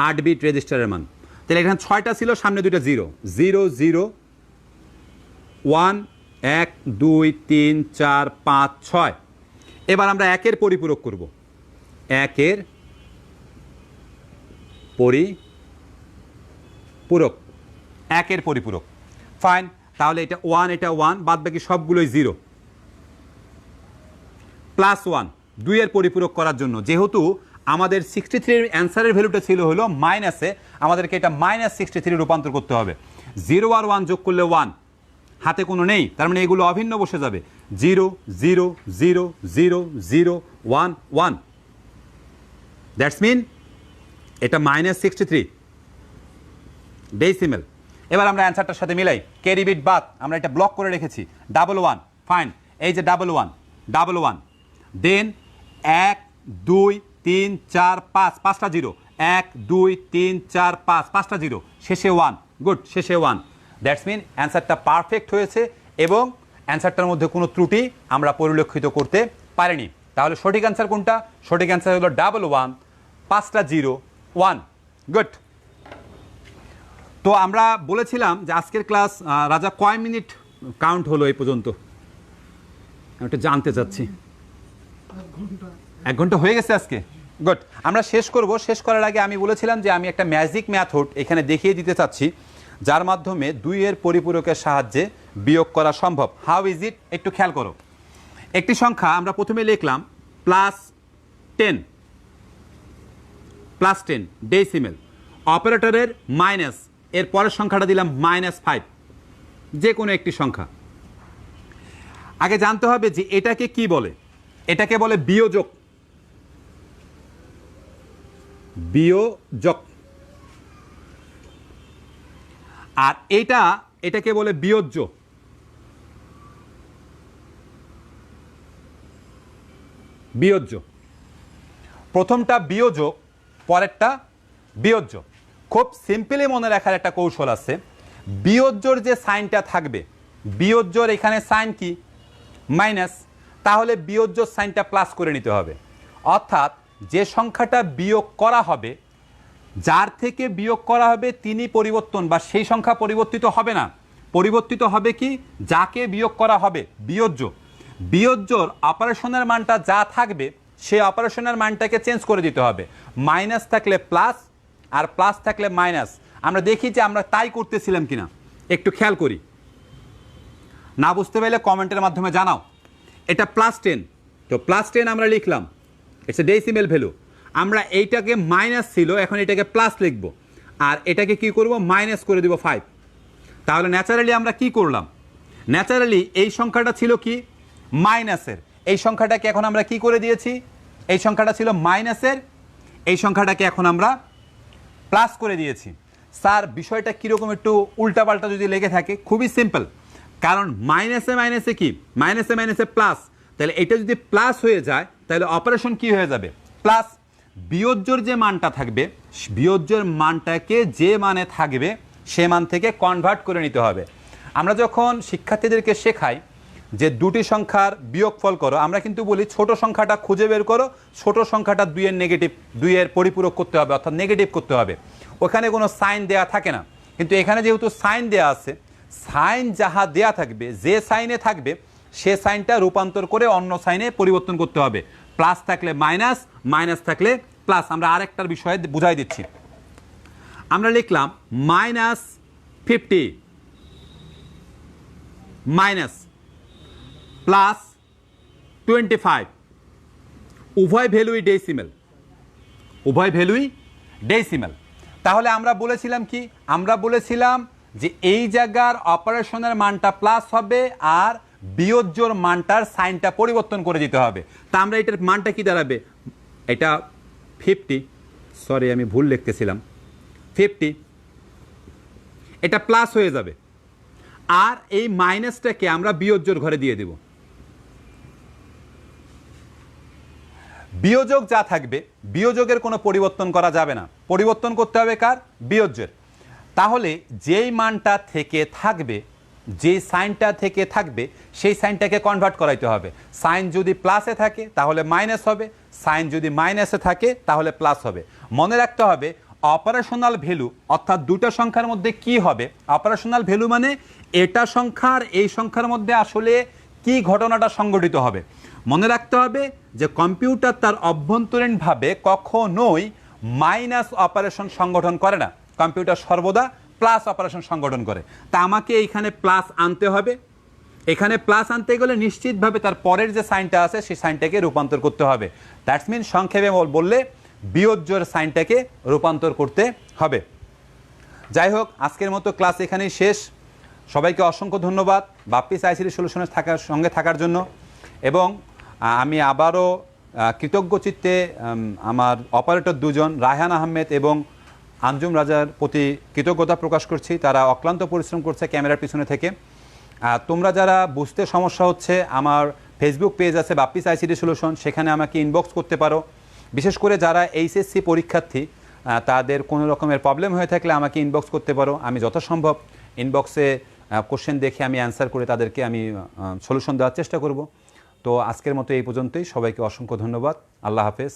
8 বিট রেজিস্টারের মান। তাহলে এখানে 6টা ছিল, সামনে 2টা 0 0 0 1 1 2 3 4 5 6। এবার আমরা 1-এর পরিপূরক করব, 1-এর পরিপূরক, 1-এর পরিপূরক। ফাইন, তাহলে এটা 1 এটা 1, বাদ বাকি সবগুলোই 0। +1 2-এর পরিপূরক করার জন্য, যেহেতু আমাদের 63-এর অ্যান্সারের ভ্যালুটা ছিল হলো মাইনাসে, আমাদেরকে এটা -63 রূপান্তর করতে হবে। 0 আর 1 যোগ করলে 1, হাতে কোনো নেই, তার মানে এগুলো অভিন্ন বসে যাবে। 0 0 0 0 0 1 1, দ্যাটস মিন এটা -63 ডেসিমেল। এবার আমরা অ্যান্সারটার সাথে মিলাই, ক্যারি বিট বাদ, আমরা এটা ব্লক করে রেখেছি। 1 1, ফাইন, এই যে 1 1 1, দেন 1 2 3 4 5, 5টা 0, 1 2 3 4 5, 5টা 0, শেষে 1, গুড, শেষে 1, দ্যাটস মিন অ্যান্সারটা পারফেক্ট হয়েছে এবং অ্যান্সারটার মধ্যে কোনো ত্রুটি আমরা পরিলক্ষিত করতে পারিনি। তাহলে সঠিক অ্যান্সার কোনটা? সঠিক অ্যান্সার হলো 1 1, 5টা 0 1, গুড। তো আমরা বলেছিলাম যে আজকের ক্লাস রাজা কয় মিনিট কাউন্ট হলো এই পর্যন্ত, আমি একটু জানতে চাচ্ছি। 1 ঘন্টা হয়ে গেছে আজকে, গুড। আমরা শেষ করব, শেষ করার আগে আমি বলেছিলাম যে আমি একটা ম্যাজিক মেথড এখানে দেখিয়ে দিতে চাচ্ছি, যার মাধ্যমে 2 এর পরিপূরকের সাহায্যে বিয়োগ করা সম্ভব। How is it? একটু খেয়াল করো। একটি সংখ্যা আমরা প্রথমে লিখলাম +10 ডেসিমেল, অপারেটরের মাইনাস, এর পরের সংখ্যাটা দিলাম -5, যে কোনো একটি সংখ্যা। আগে জানতে হবে যে এটাকে কি বলে। এটাকে বলে বিয়োজক, বিয়োজক। আর এটাকে বলে বিয়োজ্য, বিয়োজ্য। প্রথমটা বিয়োজক, পরেরটা বিয়োজ্য। খুব সিম্পলি মনে রাখার একটা কৌশল আছে। বিয়োজ্যর যে সাইনটা থাকবে, বিয়োজ্যর এখানে সাইন কি? মাইনাস, তাহলে বিয়োজ্যর সাইনটা প্লাস করে নিতে হবে। অর্থাৎ যে সংখ্যাটা বিয়োগ করা হবে, যার থেকে বিয়োগ করা হবে তিনি পরিবর্তন বা সেই সংখ্যা পরিবর্তিত হবে না, পরিবর্তিত হবে কি? যাকে বিয়োগ করা হবে, বিয়োজ্য। বিয়োজ্যর অপারেশনের মানটা যা থাকবে সেই অপারেশনের মানটাকে চেঞ্জ করে দিতে হবে। মাইনাস থাকলে প্লাস আর প্লাস থাকলে মাইনাস। আমরা দেখি যে আমরা তাই করতেছিলাম কিনা, একটু খেয়াল করি। না বুঝতে পারলে কমেন্টের মাধ্যমে জানাও। এটা +10, তো +10 আমরা লিখলাম, ইটস এ ডেসিমেল ভ্যালু। আমরা এইটাকে মাইনাস ছিল, এখন এটাকে প্লাস লিখব, আর এটাকে কি করব? মাইনাস করে দিব 5। তাহলে ন্যাচারালি আমরা কি করলাম? ন্যাচারালি এই সংখ্যাটা ছিল কি? মাইনাসের। এই সংখ্যাটাকে এখন আমরা কি করে দিয়েছি? এই সংখ্যাটা ছিল মাইনাসের, এই সংখ্যাটাকে এখন আমরা প্লাস করে দিয়েছি। স্যার বিষয়টা কীরকম একটু উল্টাপাল্টা যদি লেগে থাকে? খুবই সিম্পল, কারণ মাইনাসে মাইনাসে কি? মাইনাসে মাইনাসে প্লাস, তাহলে এটা যদি প্লাস হয়ে যায় তাহলে অপারেশন কি হয়ে যাবে? প্লাস। বিয়োজ্যর যে মানটা থাকবে, বিয়োজ্যর মানটাকে যে মানে থাকবে সে মান থেকে কনভার্ট করে নিতে হবে। আমরা যখন শিক্ষার্থীদেরকে শেখাই যে দুটি সংখ্যার বিয়োগফল করো, আমরা কিন্তু বলি ছোট সংখ্যাটা খুঁজে বের করো, ছোট সংখ্যাটা 2 এর নেগেটিভ, 2 এর পরিপূরক করতে হবে, অর্থাৎ নেগেটিভ করতে হবে। ওখানে কোনো সাইন দেয়া থাকে না, কিন্তু এখানে যেহেতু সাইন দেয়া আছে, সাইন যাহা দেয়া থাকবে, যে সাইনে থাকবে সে সাইনটা রূপান্তর করে অন্য সাইনে পরিবর্তন করতে হবে। প্লাস থাকলে মাইনাস, মাইনাস থাকলে প্লাস। আমরা আরেকটার বিষয়ে বুঝাই দিচ্ছি। আমরা লিখলাম -50 মাইনাস +25, উভয় ভ্যালুই ডেসিমেল, উভয় ভ্যালুই ডেসিমেল। তাহলে আমরা বলেছিলাম কি? আমরা বলেছিলাম যে এই জায়গার অপারেশনের মানটা প্লাস হবে আর বিয়োজ্যর মানটার সাইনটা পরিবর্তন করে দিতে হবে। তা আমরা এটার মানটা কি দাঁড়াবে? এটা 50, সরি আমি ভুল লিখতেছিলাম, 50, এটা প্লাস হয়ে যাবে। আর এই মাইনাসটাকে আমরা বিয়োজ্যর ঘরে দিয়ে দেব। বিয়োজক যা থাকবে, বিয়োজকের কোনো পরিবর্তন করা যাবে না, পরিবর্তন করতে হবে কার? বিয়োজ্যের। তাহলে যেই মানটা থেকে থাকবে, যে সাইনটা থেকে থাকবে সেই সাইনটাকে কনভার্ট করাইতে হবে। সাইন যদি প্লাসে থাকে তাহলে মাইনাস হবে, সাইন যদি মাইনাসে থাকে তাহলে প্লাস হবে। মনে রাখতে হবে অপারেশনাল ভ্যালু, অর্থাৎ দুটো সংখ্যার মধ্যে কি হবে? অপারেশনাল ভ্যালু মানে এটা সংখ্যার এই সংখ্যার মধ্যে আসলে কি ঘটনাটা সংঘটিত হবে। মনে রাখতে হবে যে কম্পিউটার তার অভ্যন্তরীণভাবে কখনোই মাইনাস অপারেশন সংগঠন করে না, কম্পিউটার সর্বদা প্লাস অপারেশন সংগঠন করে। তা আমাকে এইখানে প্লাস আনতে হবে, এখানে প্লাস আনতে গেলে নিশ্চিতভাবে তার পরের যে সাইনটা আছে সেই সাইনটাকে রূপান্তর করতে হবে। দ্যাটস মিন সংক্ষেপে বললে বিয়োজ্যের সাইনটাকে রূপান্তর করতে হবে। যাই হোক, আজকের মতো ক্লাস এখানেই শেষ। সবাইকে অসংখ্য ধন্যবাদ বাপ্পিস আইসিটি সলিউশনের সঙ্গে থাকার জন্য। এবং আমি আবারও কৃতজ্ঞ চিত্তে আমার অপারেটর দুজন রায়হান আহমেদ এবং আঞ্জুম রাজার প্রতি কৃতজ্ঞতা প্রকাশ করছি। তারা অক্লান্ত পরিশ্রম করছে ক্যামেরার পিছনে থেকে। তোমরা যারা বুঝতে সমস্যা হচ্ছে, আমার ফেসবুক পেজ আছে বাপ্পিস আইসিটি সলিউশন, সেখানে আমাকে ইনবক্স করতে পারো। বিশেষ করে যারা এইচএসসি পরীক্ষার্থী, তাদের কোনো রকমের প্রবলেম হয়ে থাকলে আমাকে ইনবক্স করতে পারো। আমি যথাসম্ভব ইনবক্সে কোশ্চেন দেখে আমি অ্যান্সার করে তাদেরকে আমি সলিউশন দেওয়ার চেষ্টা করব। তো আজকের মতো এই পর্যন্তই। সবাইকে অসংখ্য ধন্যবাদ। আল্লাহ হাফেজ।